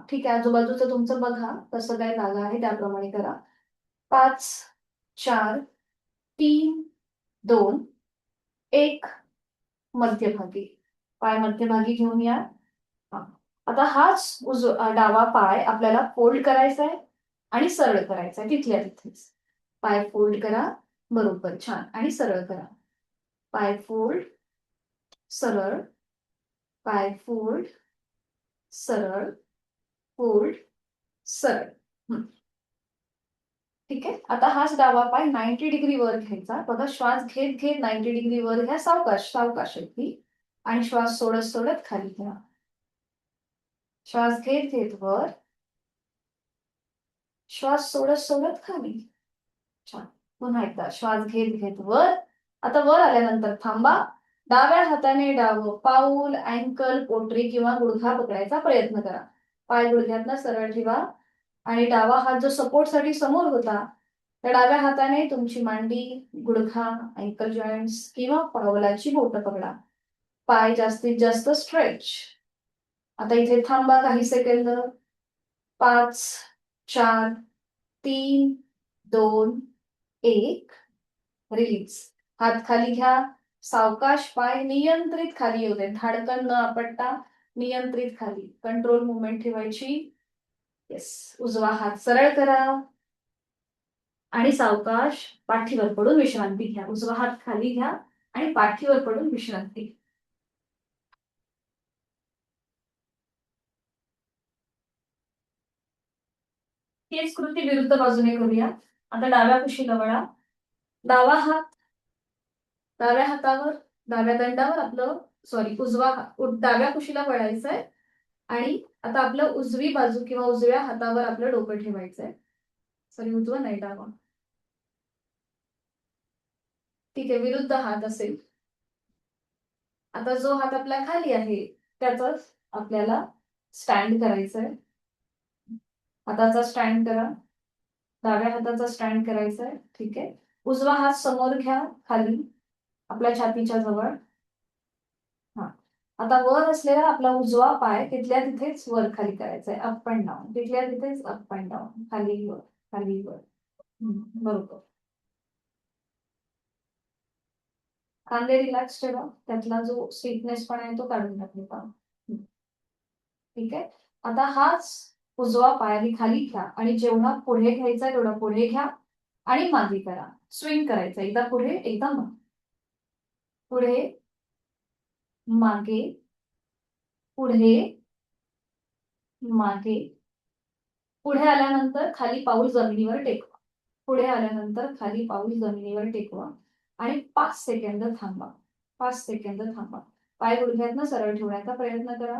ठीक आहे, आजूबाजूचं तुमचं बघा कसं काय जागा आहे त्याप्रमाणे करा. 5, 4, 3, 2, 1. मध्यभागी. पाय मध्यभागी घेऊन या. आता हाच डावा पाय आपल्याला फोल्ड करायचा आहे आणि सरळ करायचा आहे तिथल्या तिथेच. पाय फोल्ड करा. बरोबर, छान. आणि सरळ करा. पाय फोल्ड, सरळ, पाय फोल्ड, सरळ, फोल्ड, सरळ. ठीक आहे, आता हाच डावा पाय 90 डिग्री वर घ्यायचा. बघा, श्वास घेत घेत 90 डिग्री वर घ्या. सावकाश सावकाश अगदी. आणि श्वास सोडत सोडत खाली घ्या. श्वास घेत घेत वर, श्वास सोडत सोडत खाली. छान. पुन्हा एकदा श्वास घेत घेत वर. आता वर आल्यानंतर थांबा. डाव्या हाताने डावं पाऊल, अँकल, पोटरी किंवा गुडघा पकडायचा प्रयत्न करा. पाय गुडघ्यातनं सरळ ठेवा आणि डावा हात जो सपोर्टसाठी समोर होता त्या डाव्या हाताने तुमची मांडी, गुडघा, अँकल जॉईंट्स किंवा पावलाची बोटं पकडा. पाय जास्तीत जास्त स्ट्रेच. आता इथे थांबा काही सेकंद. 5, 4, 3, 2, 1. रिलीज. हात खाली घ्या. सावकाश पाय नियंत्रित खाली येऊ दे. धाडकन न आपटता नियंत्रित खाली. कंट्रोल मुवमेंट ठेवायची. येस. उजवा हात सरळ करा आणि सावकाश पाठीवर पडून विश्रांती घ्या. उजवा हात खाली घ्या आणि पाठीवर पडून विश्रांती. तीच कृती विरुद्ध बाजूने करूया. आता डाव्या कुशीला वळा. डावा हात डाव्या हातावर, डाव्या दंडावर आपलं उजवा हात डाव्या कुशीला वळायचं आहे आणि आता आपलं उजवी बाजू किंवा उजव्या हातावर आपलं डोकं ठेवायचंय. उजवा नाही, डावा. ठीक आहे, विरुद्ध हात असेल. आता जो हात आपला खाली आहे त्याचाच आपल्याला स्टँड करायचंय. हाताचा स्टँड करा. डाव्या हाताचा स्टँड करायचा आहे. ठीक आहे, उजवा हात समोर घ्या खाली आपल्या छातीच्या जवळ. हा, आता वर असलेला आपला उजवा पाय तिथल्या तिथेच वर खाली करायचा आहे. Up and down. तिथल्या तिथेच अप अँड डाऊन. खाली वर, खाली वर. बरोबर. खांदे रिलॅक्स ठेवा. त्यातला जो स्टिफनेस पण आहे तो काढून टाकला. ठीक आहे, आता हाच उजवा पाय खाली घ्या आणि जेवढा पुढे घ्यायचा तेवढा पुढे घ्या आणि मागे करा. स्विंग करायचं. एकदा पुढे एकदा मागे. पुढे मागे, पुढे मागे. पुढे आल्यानंतर खाली पाऊल जमिनीवर टेकवा. पुढे आल्यानंतर खाली पाऊल जमिनीवर टेकवा आणि 5 सेकंद थांबा. 5 सेकंद थांबा. पाय गुडघ्यातनं सरळ ठेवण्याचा प्रयत्न करा.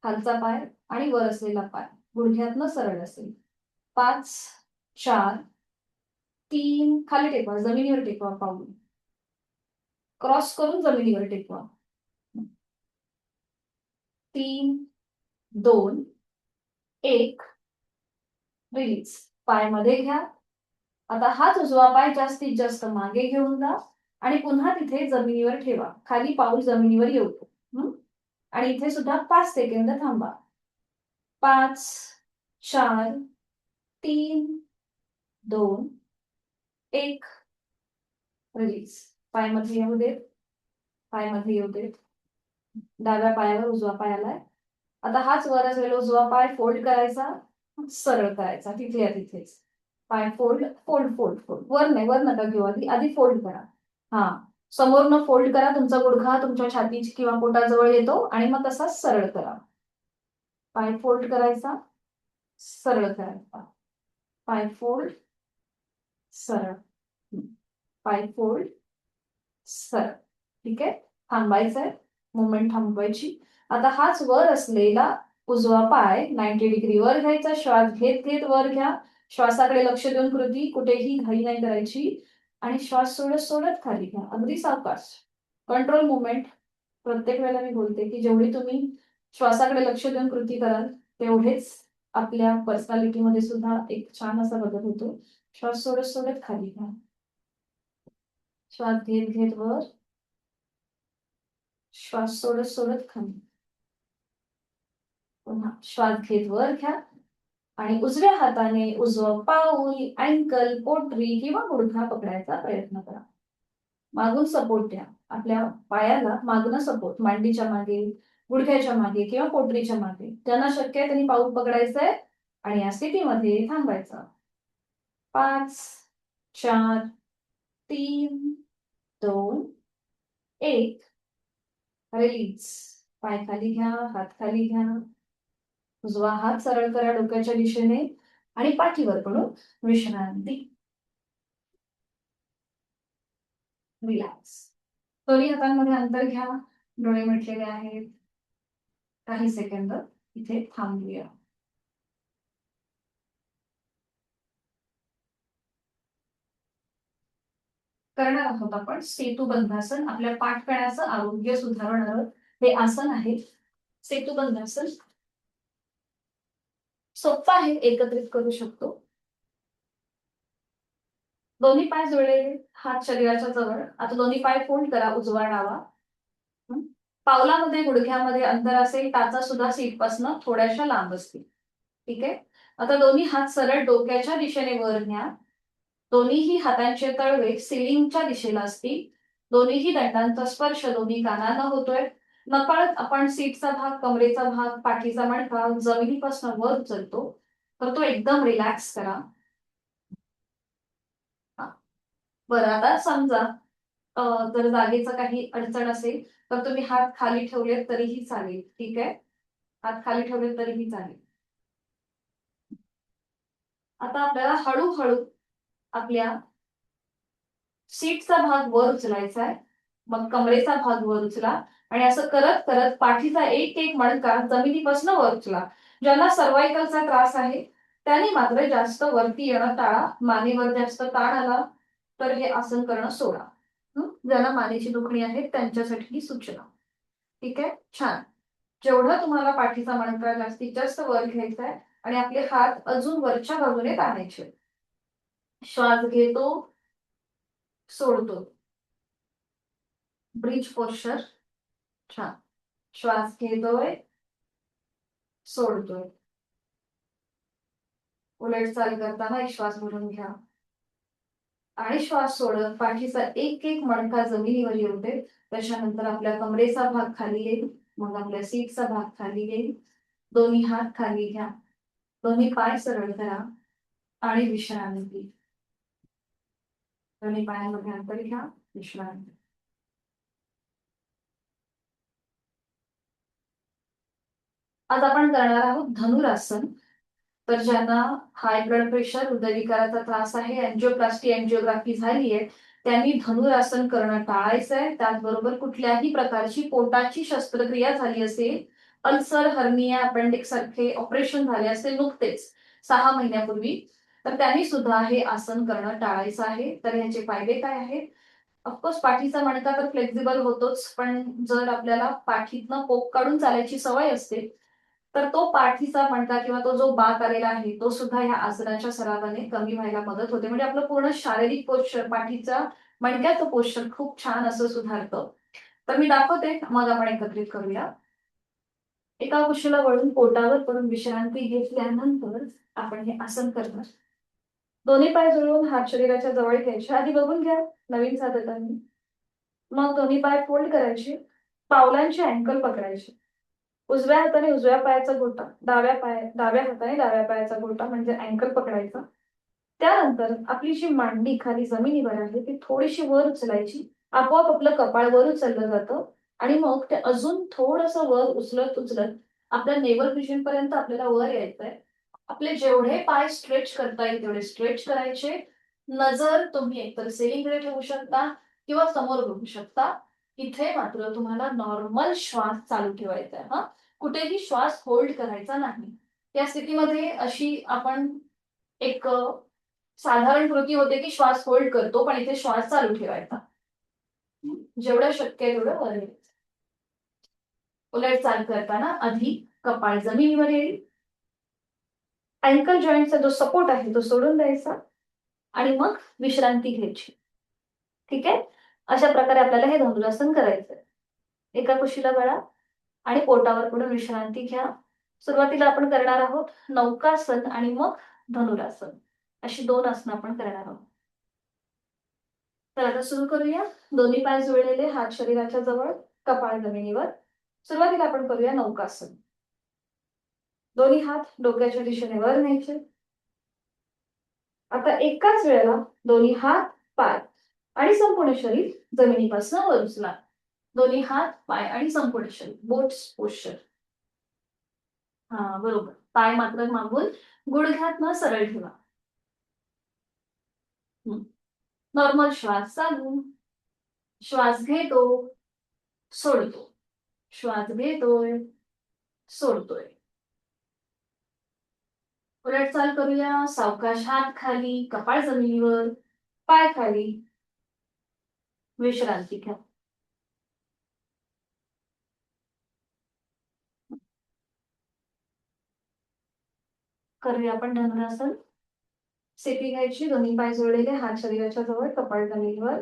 खालचा पाय आणि वर असलेला पाय गुडघ्यातनं सरळ असेल. 5, 4, 3. खाली टेकवा, जमिनीवर टेकवा. पाऊल क्रॉस करून जमिनीवर टेकवा. 3, 2, 1. रिलीज. पाय मध्ये घ्या. आता हाच उजवा पाय जास्तीत जास्त मागे घेऊन जा आणि पुन्हा तिथे जमिनीवर ठेवा. खाली पाऊल जमिनीवर येऊ दे. आणि इथे सुद्धा 5 सेकंद थांबा. 5, 4, 3, 2 1 रिलीज. पायामध्ये येऊ देत, पायामध्ये येऊ देत. डाव्या पायावर उजवा पाय आलाय. आता हाच वर असलेला उजवा पाय फोल्ड करायचा, सरळ करायचा तिथल्या तिथेच. पाय फोल्ड फोल्ड फोल्ड फोल्ड. वर नाही, वर नका घेऊ, आधी आधी फोल्ड करा. हा, समोरनं फोल्ड करा. तुमचा गुडघा तुमच्या छातीची किंवा पोटाजवळ येतो आणि मग तसाच सरळ करा. पाय फोल्ड करायचा, सरळ करायचा. पाय फोल्ड, सरळ. पाय फोल्ड, सरळ. ठीक आहे, थांबायचंय, मुवमेंट थांबवायची. आता हाच वर असलेला उजवा पाय 90 डिग्री वर घ्यायचा. श्वास घेत घेत वर घ्या. श्वासाकडे लक्ष देऊन कृती, कुठेही घाई नाही करायची. आणि श्वास सोडत सोडत खाली घ्या, अगदी सावकाश. Control movement. प्रत्येक वेळेला मी बोलते की जेवढी तुम्ही श्वासाकडे लक्ष देऊन कृती कराल तेवढेच आपल्या पर्सनॅलिटीमध्ये सुद्धा एक छान असा बदल होतो. श्वास सोडत सोडत खाली घ्या. श्वास घेत घेत वर, श्वास सोडत सोडत खाली. पुन्हा श्वास घेत वर घ्या आणि उजव्या हाताने उजवं पाऊल, अँकल, पोटरी किंवा गुडघा पकडायचा प्रयत्न करा. मागून सपोर्ट द्या. आपल्या पायाला मागून सपोर्ट, मांडीच्या मागे, गुडघ्याच्या मागे किंवा पोटरीच्या मागे. ज्यांना शक्य आहे त्यांनी पाऊल पकडायचंय आणि या स्थितीमध्ये थांबायचं. 5 4 3 2 1 रिलीज. पाय खाली घ्या, हात खाली घ्या. उजवा हात सरळ करा डोक्याच्या दिशेने आणि पाठीवर पडून विश्रांती. रिलॅक्स. दोन्ही हातांमध्ये अंतर घ्या. डोळे मिटलेले आहेत. काही सेकंद इथे थांबूया. करणार आहोत आपण सेतुबंधासन. आपल्या पाठकण्याचं आरोग्य सुधारणारं हे आसन आहे सेतुबंधासन. सोपं आहे, एकत्रित करू शकतो. दोन्ही पाय जुळलेले, हात शरीराच्या जवळ. आता दोन्ही पाय फोल्ड करा, उजवा डावा. पावलामध्ये गुडघ्यामध्ये अंतर असेल, टाचा सुद्धा सीटपासून थोड्याशा लांब असतील. ठीक आहे, आता दोन्ही हात सरळ डोक्याच्या दिशेने वर न्या. दोन्हीही हातांचे तळवे सिलिंगच्या दिशेला असतील. दोन्हीही दंडांचा स्पर्श दोन्ही कानांना होतोय. नकळत आपण सीटचा भाग, कमरेचा भाग, पाठीचा मणका जमिनीपासून वर उचलतो. तर तो एकदम रिलॅक्स करा. बरं, आता समजा जर जागेचं काही अडचण असेल तर तुम्ही हात खाली ठेवले तरीही चालेल. ठीक आहे, हात खाली ठेवले तरीही चालेल. आता आपल्याला हळूहळू आपल्या सीटचा भाग वर उचलायचा आहे. मग कमरेचा भाग वर उचला आणि असं करत करत पाठीचा एक एक मणका जमिनीपासून वर उचला. ज्यांना सर्वायकलचा त्रास आहे त्यांनी मात्र जास्त वरती येणं टाळा. मानेवर जास्त ताण आला तर हे आसन करणं सोडा. ज्यांना मानेची दुखणी आहे त्यांच्यासाठी ही सूचना. ठीक आहे, छान. जेवढं तुम्हाला पाठीचा मणका जास्तीत जास्त वर घ्यायचा आहे आणि आपले हात अजून वरच्या बाजूने ताणायचे. श्वास घेतो, सोडतो. Bridge posture. छान. श्वास घेतोय, सोडतोय. उलट चाल करताना एक श्वास भरून घ्या आणि श्वास सोडत पाठीचा एक एक मणका जमिनीवर येऊ दे. त्याच्यानंतर आपल्या कमरेचा भाग खाली येईल, मग आपल्या सीटचा भाग खाली येईल. दोन्ही हात खाली घ्या, दोन्ही पाय सरळ करा आणि विश्रांती. दोन्ही पायांमध्ये अंतर घ्या, विश्रांती. आज आपण करणार आहोत धनुरासन. तर ज्यांना हाय ब्लड प्रेशर, हृदयविकाराचा त्रास आहे, अँजिओप्लास्टी, अँजिओग्राफी झाली आहे, त्यांनी धनुरासन करणं टाळायचं आहे. त्याचबरोबर कुठल्याही प्रकारची पोटाची शस्त्रक्रिया झाली असेल, अल्सर, हर्निया, अपेंडिक्स सारखे ऑपरेशन झाले असेल नुकतेच 6 महिन्यापूर्वी, तर त्यांनी सुद्धा हे आसन करणं टाळायचं आहे. तर ह्याचे फायदे काय आहेत? ऑफकोर्स पाठीचा मणका तर फ्लेक्झिबल होतोच, पण जर आपल्याला पाठीतनं पोक काढून चालायची सवय असते तर तो पाठीचा मणका किंवा तो जो बाक आलेला आहे तो सुद्धा या आसनाच्या सरावाने कमी व्हायला मदत होते. म्हणजे आपलं पूर्ण शारीरिक पोश्चर, पाठीचा मणक्याचं पोश्चर खूप छान असं सुधारतं. तर मी दाखवते, मग आपण एकत्रित करूया. एका कुशीला वळून पोटावर पडून विश्रांती घेतल्यानंतर आपण हे आसन करणार. दोन्ही पाय जुळवून हात शरीराच्या जवळ घ्यायचे. आधी बघून घ्या नवीन साधकांनी. मग दोन्ही पाय फोल्ड करायचे, पावलांची अँकल पकडायची. उजव्या हाताने उजव्या पायाचा गोटा, डाव्या हाताने डाव्या पायाचा गोटा म्हणजे अँकल पकडायचा. त्यानंतर आपली जी मांडी खाली जमिनीवर आहे ती थोडीशी वर उचलायची. आपोआप आपलं कपाळ वर उचललं जातं आणि मग ते अजून थोडंसं वर उचलत उचलत आपल्या नेवर व्हिजन पर्यंत आपल्याला वर यायचंय. आपले जेवढे पाय स्ट्रेच करता येईल तेवढे स्ट्रेच करायचे. नजर तुम्ही एकतर सेलिंगकडे ठेवू शकता किंवा समोर बघू शकता. इथे मात्र तुम्हाला नॉर्मल श्वास चालू ठेवायचा आहे. हा, कुठेही श्वास होल्ड करायचा नाही. या स्थितीमध्ये अशी आपण एक साधारण कृती होते की श्वास होल्ड करतो, पण इथे श्वास चालू ठेवायचा. जेवढं शक्य आहे तेवढं वर यायचं. उलट चाल करताना आधी कपाळ जमिनीवर येईल, अँकल जॉईंटचा जो सपोर्ट आहे तो सोडून द्यायचा आणि मग विश्रांती घ्यायची. ठीक आहे. अशा प्रकारे आपल्याला हे धनुरासन करायचंय. एका कुशीला गळा आणि पोटावर पडून विश्रांती घ्या. सुरुवातीला आपण करणार आहोत नौकासन आणि मग धनुरासन, अशी 2 आसनं आपण करणार आहोत. तर आता सुरू करूया. दोन्ही पाय जुळलेले, हात शरीराच्या जवळ, कपाळ जमिनीवर. सुरुवातीला आपण करूया नौकासन. दोन्ही हात डोक्याच्या दिशेने वर न्यायचे. आता एकाच वेळेला दोन्ही हात, पाय आणि संपूर्ण शरीर जमिनीपासून वर उचला. दोन्ही हात, पाय आणि संपूर्ण शरीर, बोट्स पोश्चर. हा, बरोबर. पाय मात्र मागून गुडघ्यातनं सरळ ठेवा. नॉर्मल श्वास चालू. श्वास घेतो, सोडतो. श्वास घेतोय, सोडतोय. उलट चाल करूया. सावकाश हात खाली, कपाळ जमिनीवर, पाय खाली. विश्रांती घ्या. करूया आपण धनुरासन. सेटी घ्यायची, दोन्ही पाय जोडलेले, हात शरीराच्या जवळ, कपाळ जमिनीवर.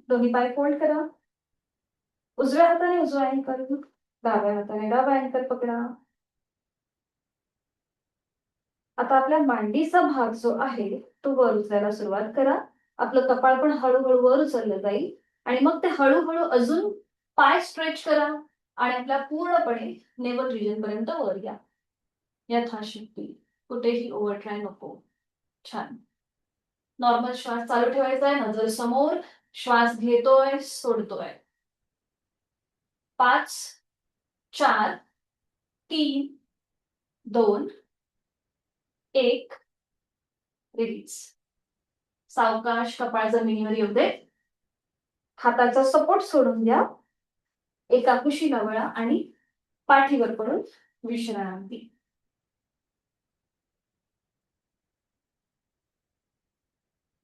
दोन्ही पाय फोल्ड करा. उजव्या हाताने उजवा अँकर, डाव्या हाताने डावा अँकर पकडा. आता आपल्या मांडीचा भाग जो आहे तो वर उचलायला सुरुवात करा. आपलं कपाळ पण हळूहळू वर उचललं जाईल आणि मग ते हळूहळू अजून पाय स्ट्रेच करा आणि आपल्या पूर्णपणे नेवल रिजन पर्यंत वर या. यथाशक्ती, कुठेही ओव्हर ट्राय नको. छान. नॉर्मल श्वास चालू ठेवायचा आहे, नजर समोर. श्वास घेतोय, सोडतोय. 5, 4, 3, 2, 1. रिलीज. सावकाश कपाळ जमिनीवर येऊ दे. हाताचा सपोर्ट सोडून द्या. एका कुशीला वळा आणि पाठीवर पडून विश्रांती.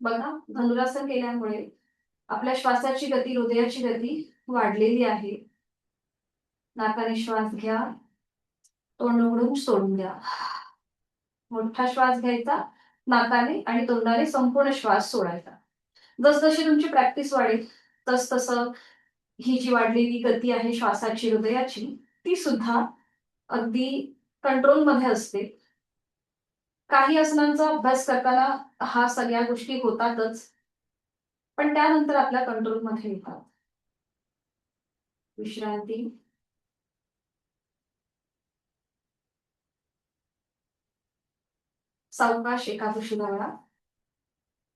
बघा, धनुरासन केल्यामुळे आपल्या श्वासाची गती, हृदयाची गती वाढलेली आहे. नाकाने श्वास घ्या, तोंड उघडून सोडून द्या. मोठा श्वास घ्यायचा नाकाने आणि तोंडाने संपूर्ण श्वास सोडायचा. जसजशी तुमची प्रॅक्टिस वाढेल तसतसं ही जी वाढलेली गती आहे श्वासाची, हृदयाची, ती सुद्धा अगदी कंट्रोलमध्ये असते. काही आसनांचा अभ्यास करताना हा सगळ्या गोष्टी होतातच, पण त्यानंतर आपल्या कंट्रोलमध्ये येतात. विश्रांती. सावकाश एका कुशीला वळा.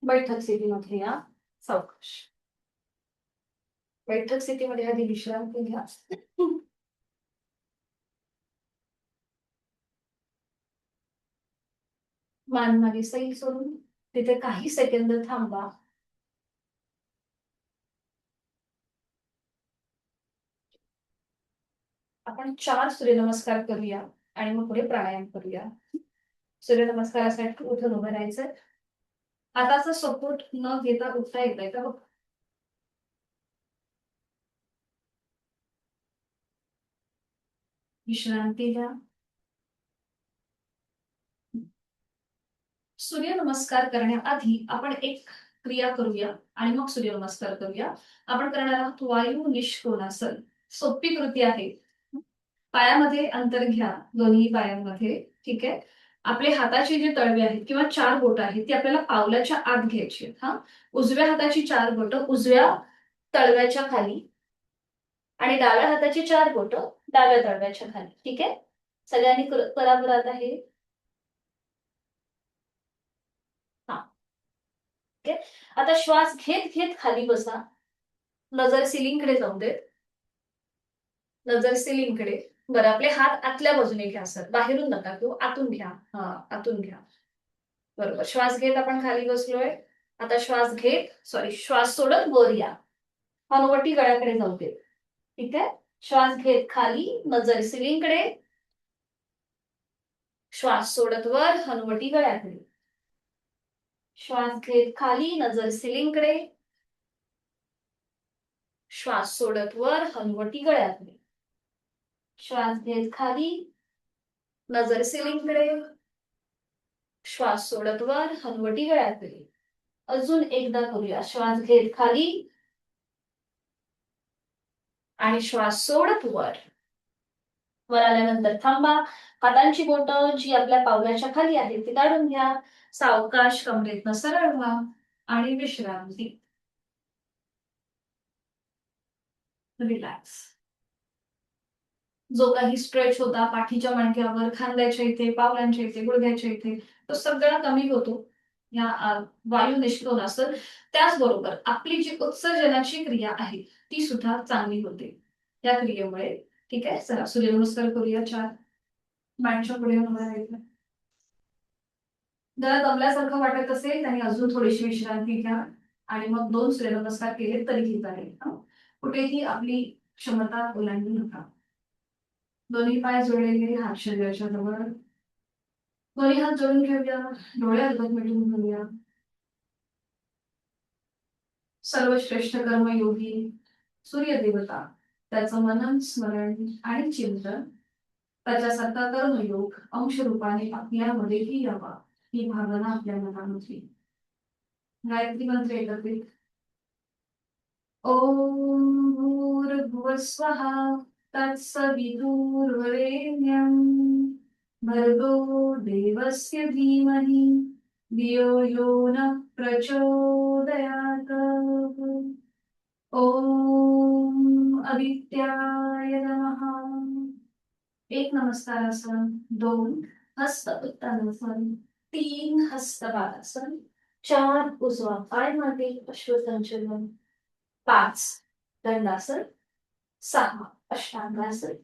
बैठक स्थितीमध्ये या. सावकाश बैठक स्थितीमध्ये आधी विश्रांती घ्या. मान मागे सैल सोडून तिथे काही सेकंद थांबा. आपण 4 सूर्यनमस्कार करूया आणि मग पुढे प्राणायाम करूया. सूर्यनमस्कारासाठी उठून उभं राहायचं. हाताचा सपोर्ट न घेता उठता येतंय का बघ. विश्रांती घ्या. सूर्यनमस्कार करण्याआधी आपण एक क्रिया करूया आणि मग सूर्यनमस्कार करूया. आपण करणार आहोत वायू निष्कोणासन. सोपी कृती आहे. पायामध्ये अंतर घ्या, दोन्ही पायांमध्ये. ठीक आहे. आपले हाताची जी तळवे आहेत किंवा 4 बोटं आहेत ती आपल्याला पावलाच्या आत घ्यायची आहेत हा. उजव्या हाताची 4 बोटं उजव्या तळव्याच्या खाली आणि डाव्या हाताची 4 बोटं डाव्या तळव्याच्या खाली. ठीक आहे? सगळ्यांनी करा बरं आता हे. हा. ठीक आहे? आता श्वास घेत घेत खाली बसा. नजर सिलिंगकडे जाऊ दे. नजर सिलिंगकडे. बरं आपले हात आतल्या बाजूने घ्या सर. बाहेरून नका घेऊ, आतून घ्या. हा, आतून घ्या. बरोबर. श्वास घेत आपण खाली बसलोय. आता श्वास सोडत वर या. हनुवटी गळ्याकडे जाऊ दे. ठीक आहे? श्वास घेत खाली, नजर सिलिंगकडे. श्वास सोडत वर, हनुवटी गळ्याकडे. श्वास घेत खाली, नजर सिलिंगकडे. श्वास सोडत वर, हनुवटी गळ्याकडे. श्वास घेत खाली, नजर सिलिंगकडे. श्वास सोडत वर, हनुवटी गळ्याकडे. अजून एकदा करूया. श्वास घेत खाली आणि श्वास सोडत वर. वर आल्यानंतर थांबा. हातांची बोटं जी आपल्या पावलाच्या खाली आहेत ती काढून घ्या. सावकाश कमरेतनं सरळ व्हा आणि विश्रांती. रिलॅक्स. जो काही स्ट्रेच होता पाठीच्या मणक्यावर, खांद्याच्या इथे, पावलांच्या इथे, गुडघ्याच्या इथे, तो सगळा कमी होतो या वायू निष्कासनानं. त्याचबरोबर आपली जी उत्सर्जनाची क्रिया आहे ती सुद्धा चांगली होते या क्रियेमुळे. ठीक आहे? चला सूर्यनमस्कार करूया 4. मांडच्या पुढे उभं राहायचं. जरा दमल्यासारखं वाटत असेल आणि अजून थोडीशी विश्रांती घ्या आणि मग 2 सूर्यनमस्कार केले तरीही चालेल. कुठेही आपली क्षमता ओलांडू नका. दोन्ही पाय जोडलेले, हात शरीराच्या जवळ. दोन्ही हात जोडून घेऊया. डोळे अलगद मिटून घेऊया. सर्वश्रेष्ठ कर्मयोगी सूर्यदेवता, त्याचं मनन, स्मरण आणि चिंतन, त्याच्यासारखा कर्मयोग अंशरूपाने आपल्यामध्येही यावा ही भावना आपल्या मनामध्ये. गायत्री मंत्र एकत्रित. ओम भूर्भुवः स्वः तत्सवितुर्वरेण्यं भर्गो देवस्य धीमहि धियो यो नः प्रचोदयात्. ओम आदित्याय नमः. 1 नमस्कारासन, 2 हस्त उत्तानासन, 3 हस्त बालासन, 4 उजवा पाय मागे अश्वसंचलन, 5 दंडासन, 6 अष्टांगासन,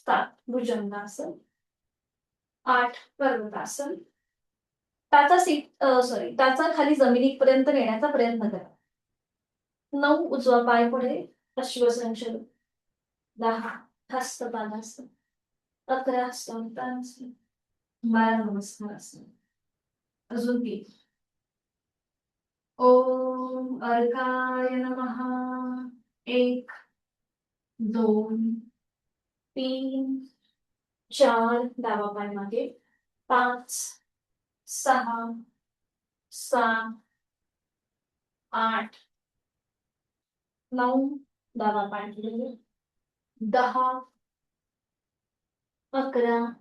7 भुजंगासन, 8 पर्वतासन. टाचा खाली जमिनीपर्यंत नेण्याचा प्रयत्न करा. 9 उजवा पाय पुढे अश्वसंचलन, 10 हस्तपादासन, 11 हस्तांगासन, 12 नमस्कारासन. अजून 3. ओम अर्काय नमः. 1 2 3 4 डावा पाय मागे, 5 6 7 8 9 डावा पाय पुढे, 10 11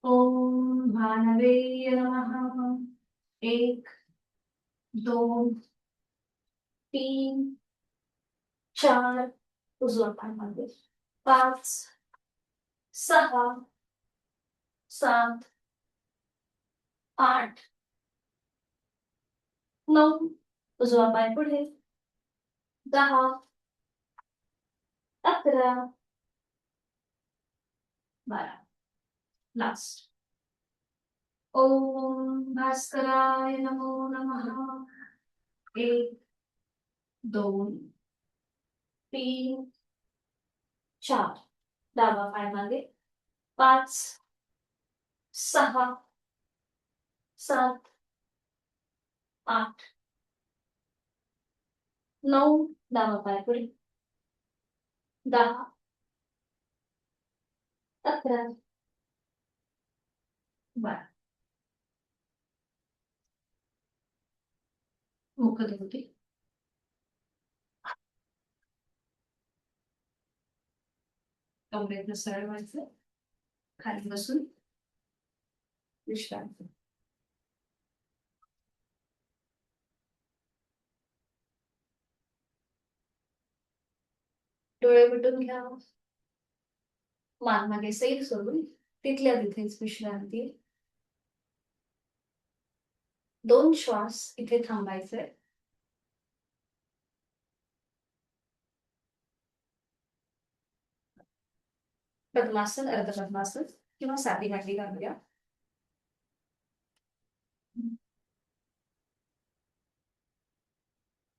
ओम भानवे नमः. 1 2 3 4 उजवा पाय मागे, 5 6 7 8 9 उजवा पाय पुढे, 10 11 12. लास्ट. ओम भास्कराय नमो नमः. 1 2 3 4 डावा पाय मागे, 5 6 7 8 9 डावा पाय पुढे, 10 11 12. मुखद होते. कमरेतनं सरळ व्हायचं, खाली बसून विश्रांती. डोळे मिटून घ्या. मान मागे सैल सोडून तिथल्या तिथेच विश्रांती. 2 श्वास इथे थांबायचे. पद्मासन, अर्ध पद्मासन किंवा साधी मांडी घालूया.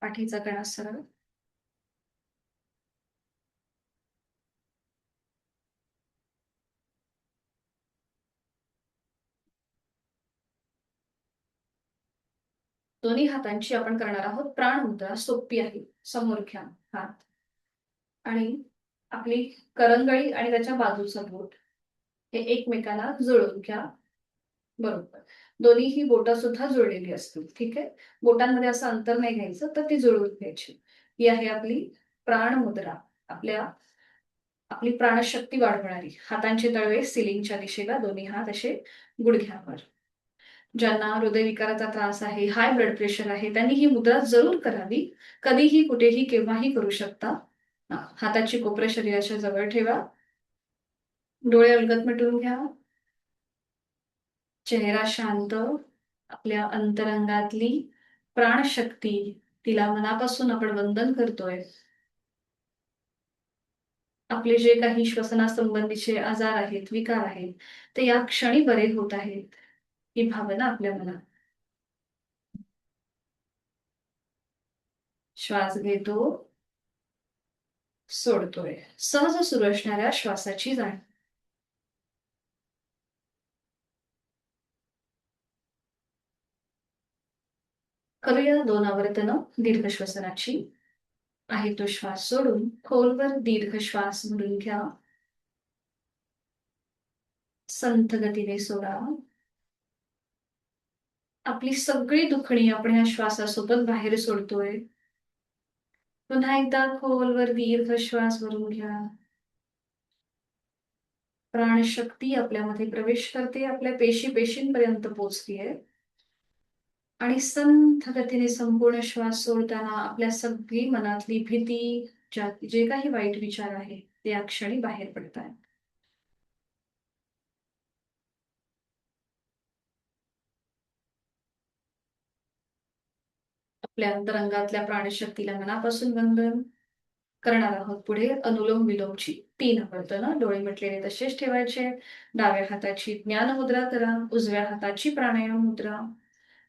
पाठीचा कणा सरळ. दोन्ही हातांची आपण करणार आहोत प्राण मुद्रा. सोपी आहे. समोर घ्या हात आणि आपली करंगळी आणि त्याच्या बाजूचा बोट हे एकमेकांना जुळवून घ्या. बरोबर. दोन्ही बोट सुद्धा जुळलेली असतील. ठीक आहे. बोटांमध्ये असं अंतर नाही घ्यायचं, तर ती जुळवून घ्यायची. ही आहे आपली प्राण मुद्रा. आपली प्राणशक्ती वाढवणारी. हातांचे तळवे सिलिंगच्या दिशेला, दोन्ही हात असे गुडघ्यावर. ज्यांना हृदयविकाराचा त्रास आहे, हाय ब्लड प्रेशर आहे, त्यांनी ही मुद्रा जरूर करावी. कधीही, कुठेही, केव्हाही करू शकता. हाताची कोपरे शरीराच्या जवळ ठेवा. डोळे अलगद मिटून घ्या. चेहरा शांत. आपल्या अंतरंगातली प्राणशक्ती, तिला मनापासून आपण वंदन करतोय. आपले जे काही श्वसनासंबंधीचे आजार आहेत, विकार आहेत, ते या क्षणी बरे होत आहेत, ही भावना आपल्या मनात. श्वास घेतो, सोडतोय. सहज सुरू असणाऱ्या श्वासाची जाणीव. करूया 2 आवर्तनं दीर्घ श्वसनाची. आहे तो श्वास सोडून खोलवर दीर्घ श्वास भरून घ्या. संथ गतीने सोडा. आपली सगळी दुखणी आपण या श्वासासोबत बाहेर सोडतोय. पुन्हा एकदा खोलवर दीर्घ श्वास भरून घ्या. प्राणशक्ती आपल्यामध्ये प्रवेश करते, आपल्या पेशींपर्यंत पोचतीये आणि संथ गतीने संपूर्ण श्वास सोडताना आपल्या सगळी मनातली भीती, जे काही वाईट विचार आहेत, ते या क्षणी बाहेर पडतात. आपल्या अंतरंगातल्या प्राणशक्तीला मनापासून वंदन करणार आहोत. पुढे अनुलोम विलोमची 3 आवर्तनं. डोळे मिटलेले तसेच ठेवायचे. डाव्या हाताची ज्ञान मुद्रा करा. उजव्या हाताची प्राणायाम मुद्रा.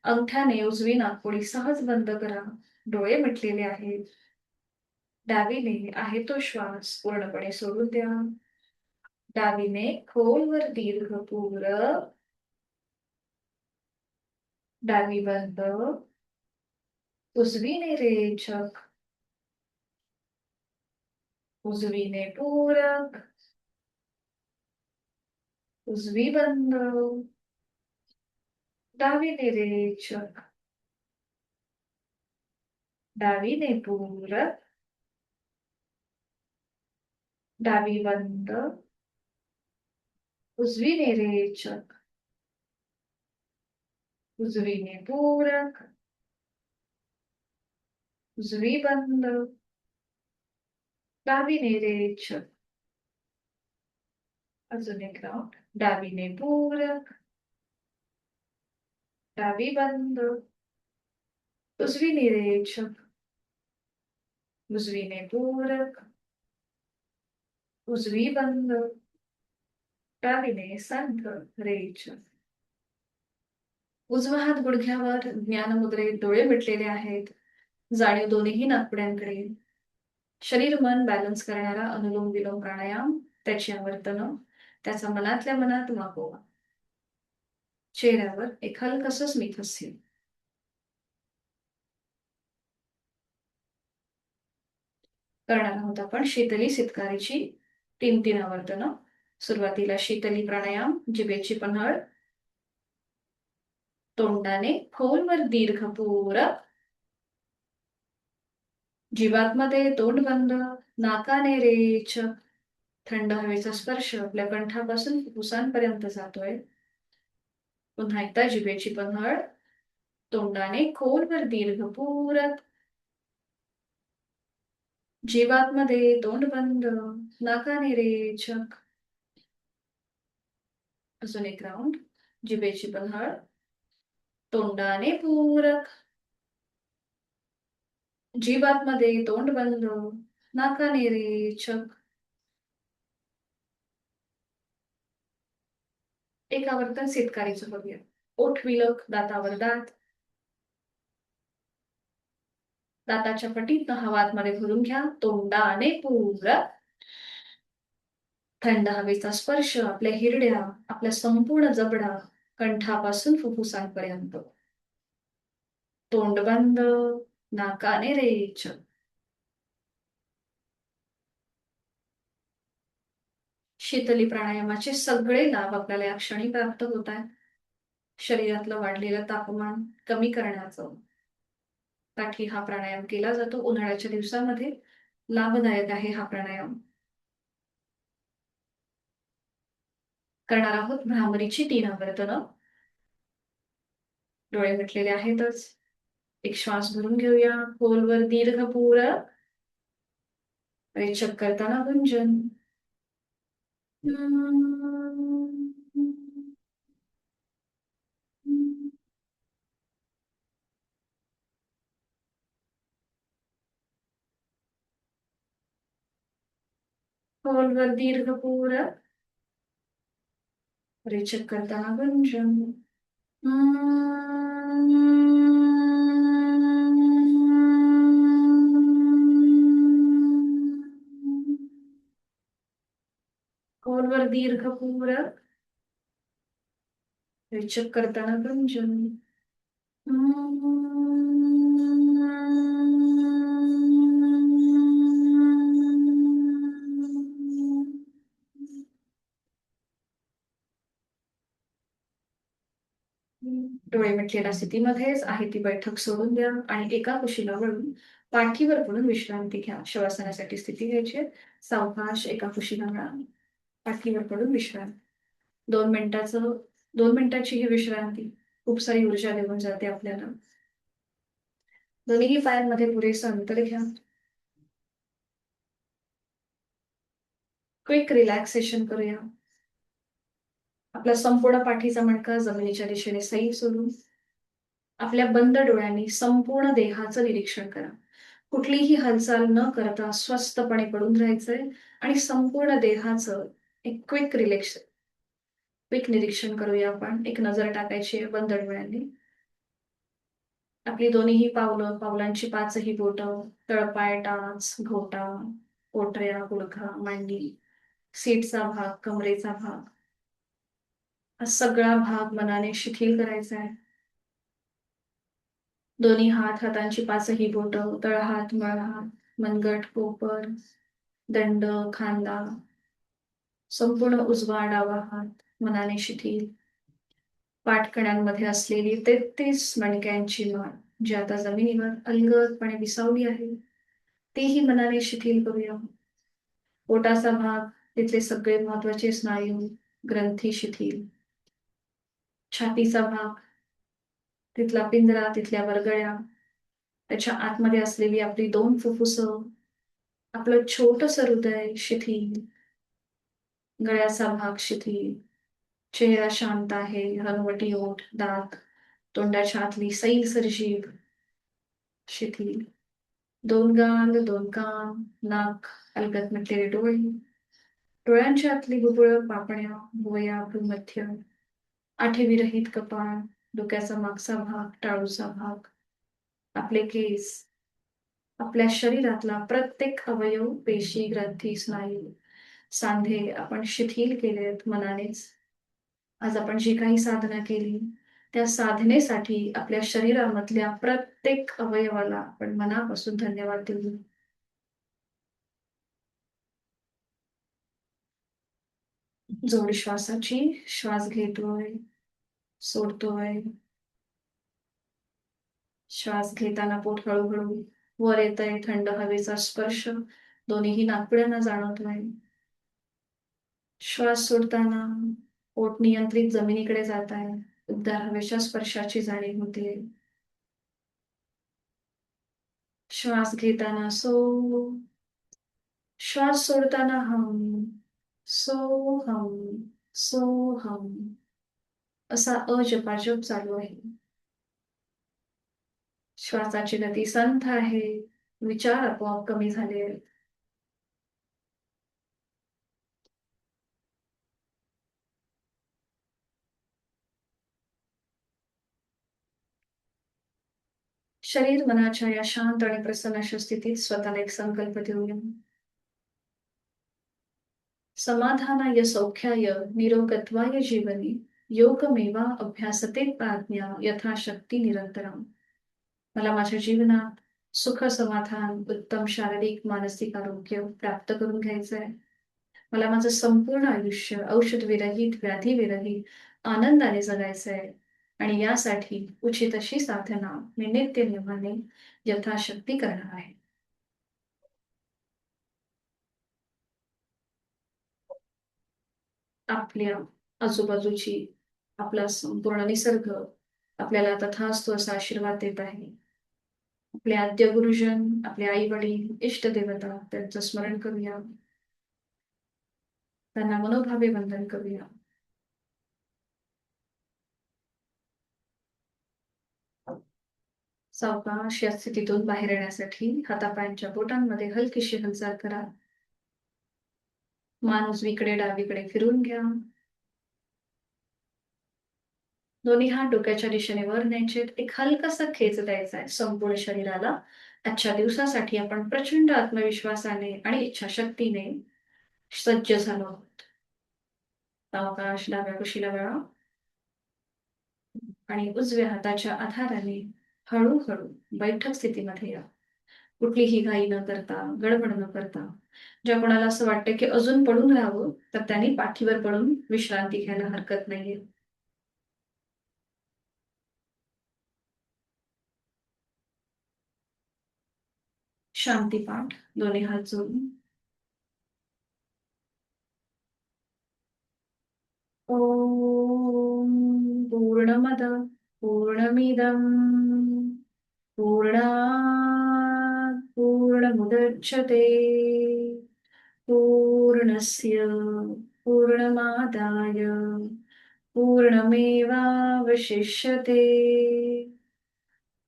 अंगठ्याने उजवी नाकपुडी सहज बंद करा. डोळे मिटलेले आहेत. डावीने आहे तो श्वास पूर्णपणे सोडून द्या. डावीने खोलवर दीर्घ पूरक. डावी बंद. उजवीने रेचक. उजवीने पूरक. उजवी बंद. डावीने रेचक. डावीने पूरक. डावी बंद. उजवीने रेचक. उजवीने पूरक. उजवी बंद. डावीने रेचक. अजून एक राऊंड. डावीने पूरक. डावी बंद. उजवीने रेचक. उजवीने पूरक. उजवी बंद. डावीने संथ रेचक. उजवा हात गुडघ्यावर, ज्ञानमुद्रेत, डोळे मिटलेले आहेत. जाणीव दोन्ही नाकपुड्यांकडे. शरीर मन बॅलन्स करणारा अनुलोम विलोम प्राणायाम, त्याची आवर्तनं, त्याचा मनातल्या मनात मागोवा. चेहऱ्यावर एक हलकसं स्मितहास्य. करणार आहोत आपण शीतली सितकारीची 3 आवर्तनं. सुरुवातीला शीतली प्राणायाम. जिभेची पन्हळ. तोंडाने खोलवर दीर्घ पूरक. जिवातमध्ये तोंड बंद. नाकाने रेचक. थंड हवेचा स्पर्श आपल्या कंठापासून फुफ्फुसांपर्यंत जातोय. पुन्हा एकदा जिभेची पन्हळ, तोंडाने खोलवर दीर्घ पूरक. जीवातमध्ये तोंड बंद, नाकाने रेचक. अजून एक राऊंड. जिभेची पन्हळ, तोंडाने पूरक. जीवातमध्ये तोंड बंद, नाकाने रेचक. एक आवर्तन सितकारीचं बघूया. ओठ विलक, दातावर दात. दाताच्या पटीतनं हवा आतमध्ये भरून घ्या, तोंडाने पूरक. थंड हवेचा स्पर्श आपल्या हिरड्या, आपल्या संपूर्ण जबडा, कंठापासून फुफ्फुसांपर्यंत. तोंड बंद, नाकाने रेचक. शीतली प्राणायामाचे सगळे लाभ आपल्याला या क्षणी प्राप्त होत आहेत. शरीरातलं वाढलेलं तापमान कमी करण्याचं साठी हा प्राणायाम केला जातो. उन्हाळ्याच्या दिवसामध्ये लाभदायक आहे हा प्राणायाम. करणार आहोत भ्रामरीची 3 आवर्तनं. डोळे मिटलेले आहेतच. एक श्वास भरून घेऊया, खोलवर दीर्घ पूरक. रेचक करताना गुंजन. खोलवर दीर्घ पूरक. रेचक करताना गुंजन. खोलवर दीर्घ पूरक. रेचक करताना गुंजन. डोळे मिटलेल्या स्थितीमध्येच आहे ती बैठक सोडून द्या आणि एका कुशीला वळून पाठीवर पडून विश्रांती घ्या. शवासनासाठी स्थिती घ्यायची आहे. सावकाश एका कुशीला वळा, पाठीवर पडून विश्रांती. 2 मिनिटाचं 2 मिनिटाची ही विश्रांती खूप सारी ऊर्जा देऊन जाते आपल्याला. दोन्ही पायांमध्ये पुरेसं अंतर घ्या. क्विक रिलॅक्सेशन करूया. आपला संपूर्ण पाठीचा मणका जमिनीच्या दिशेने सैल सोडून आपल्या बंद डोळ्यांनी संपूर्ण देहाचं निरीक्षण करा. कुठलीही हालचाल न करता स्वस्थपणे पडून राहायचंय आणि संपूर्ण देहाचं एक क्विक निरीक्षण करूया आपण. एक नजर टाकायची आहे बंद डोळ्यांनी. आपली दोन्हीही पावलं, पावलांची 5ही बोटं, तळपाय, टाच, घोटा, पोटऱ्या, गुडघा, मांडी, सीटचा भाग, कमरेचा भाग, हा सगळा भाग मनाने शिथिल करायचा आहे. दोन्ही हातांची 5ही बोटं, तळहात, मळहात, मनगट, कोपर, दंड, खांदा, संपूर्ण उजवा डावा हात मनाने शिथिल. पाठकण्यांमध्ये असलेली 33 मणक्यांची माळ जी आता जमिनीवर अलगदपणे विसावली आहे, तीही मनाने शिथिल करूया. पोटाचा भाग, तिथले सगळे महत्वाचे स्नायू, ग्रंथी शिथिल. छातीचा भाग, तिथला पिंजरा, तिथल्या वरगळ्या, त्याच्या आतमध्ये असलेली आपली 2 फुफ्फुसं, आपलं छोटंसं हृदय शिथिल. गळ्याचा भाग शिथिल. चेहरा शांत आहे. हनुवटी ओठ, दात, तोंडाच्या आतली सैलसर जीभ शिथिल. 2 गाल, 2 कान, नाक, अलगद मिटलेले डोळे, डोळ्यांच्या आतली बुबुळ, पापण्या, भुवया, भ्रूमध्य, आठवीरहित कपाळ, डोक्याचा मागचा भाग, टाळूचा भाग, आपले केस, आपल्या शरीरातला प्रत्येक अवयव, पेशी, ग्रंथी, स्नायू, सांधे आपण शिथिल केलेत मनानेच. आज आपण जी काही साधना केली त्या साधनेसाठी आपल्या शरीरामधल्या प्रत्येक अवयवाला आपण मनापासून धन्यवाद देऊ. जोड श्वासाची. श्वास घेतोय, सोडतोय. श्वास घेताना पोट हळूहळू वर येतंय. थंड हवेचा स्पर्श दोन्हीही नाकपुड्यांना जाणवतोय. श्वास सोडताना पोट नियंत्रित जमिनीकडे जात आहे. उबदार हवेच्या स्पर्शाची जाणीव होते. श्वास घेताना सो, श्वास सोडताना हम, सो हम, सो हम, असा अजपाजप चालू आहे. श्वासाची गती संथ आहे. विचार आपोआप कमी झाले आहेत. शरीर मनाच्या या शांत आणि प्रसन्न अशा स्थितीत स्वतःला एक संकल्प देऊया. समाधानाय सौख्याय निरोगत्वाय जीवनी योगमेवा अभ्यासते प्राज्ञा यथाशक्ती निरंतरम. मला माझ्या जीवनात सुख समाधान उत्तम शारीरिक मानसिक आरोग्य प्राप्त करून घ्यायचं आहे. मला माझं संपूर्ण आयुष्य औषध विरहित व्याधी विरहित आनंदाने जगायचं आहे. आणि यासाठी उचित अशी साधना मी नित्यनेमाने यथाशक्ती करणार आहे. आपल्या आजूबाजूची आपला संपूर्ण निसर्ग आपल्याला तथास्तु असा आशीर्वाद देत आहे. आपले आद्य गुरुजन, आपले आई वडील, इष्ट देवता त्यांचं स्मरण करूया. त्यांना मनोभावे वंदन करूया. सावकाश या स्थितीतून बाहेर येण्यासाठी हातापायांच्या बोटांमध्ये हलकीशी हालचाल करा. मान उजवीकडे डावीकडे फिरून घ्या. दोन्ही हात डोक्याच्या दिशेने वर न्यायचे. एक हलकासा खेच द्यायचा आहे संपूर्ण शरीराला. आजच्या दिवसासाठी आपण प्रचंड आत्मविश्वासाने आणि इच्छाशक्तीने सज्ज झालो आहोत. सावकाश डाव्या कुशीला वळा आणि उजव्या हाताच्या आधाराने हळूहळू बैठक स्थितीमध्ये या. कुठलीही घाई न करता, गडबड न करता. ज्या कोणाला असं वाटतं की अजून पडून राहावं, तर त्यांनी पाठीवर पडून विश्रांती घ्यायला हरकत नाहीये. शांतीपाठ दोन्ही हात जोडून. ओम पूर्णमद पूर्णमिदं पूर्णात् पूर्णमुदच्यते पूर्णस्य पूर्णमादाय पूर्णमेवावशिष्यते.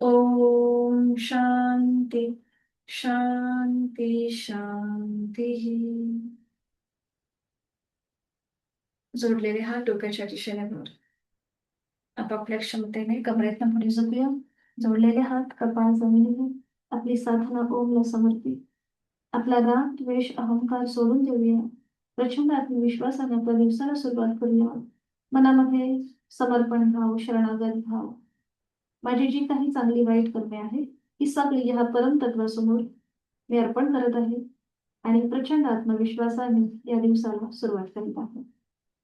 ओम शांती शांती शांती. जोडलेले हात डोक्याच्या दिशेने वर. आपापल्या क्षमतेने कमरेतनं पुढे झुकूया. जोडलेले हात कपाळ जमिनीवर. आपली साधना ओमला समर्पित. आपला राग द्वेष अहंकार सोडून देऊया. प्रचंड आत्मविश्वासाने आपल्या दिवसाला सुरुवात करूया. मनामध्ये समर्पण भाव, शरणागत भाव. माझी जी काही चांगली वाईट कर्मे आहेत ही सगळी या परमतत्वासमोर मी अर्पण करत आहे आणि प्रचंड आत्मविश्वासाने या दिवसाला सुरुवात करीत आहे.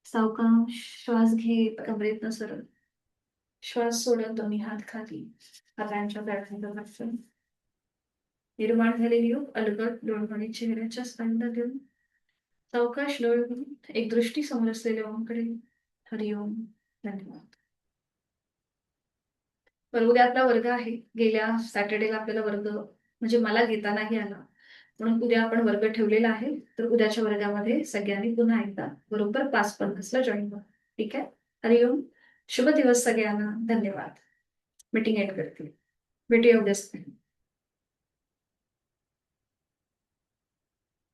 सावकाश श्वास घेत कमरेतनं सरळ. श्वास सोडत दोन्ही हात खाली. हातांच्या तळहात बसून निर्माण झालेली अलगद डोळवणी चेहऱ्याच्या स्पंद देऊन सावकाश डोळे उघडून एक दृष्टी समोर असलेल्या ओमकडे. हरिओम. धन्यवाद. बरं, उद्या आपला वर्ग आहे. गेल्या सॅटर्डेला आपल्याला वर्ग म्हणजे मला घेता नाही आला, म्हणून उद्या आपण वर्ग ठेवलेला आहे. तर उद्याच्या वर्गामध्ये सगळ्यांनी पुन्हा एकदा बरोबर 5:50ला जॉईन व्हा. ठीक आहे. हरिओम. शुभ दिवस सगळ्यांना. धन्यवाद. मीटिंग एंड करते. भेटूया उद्या.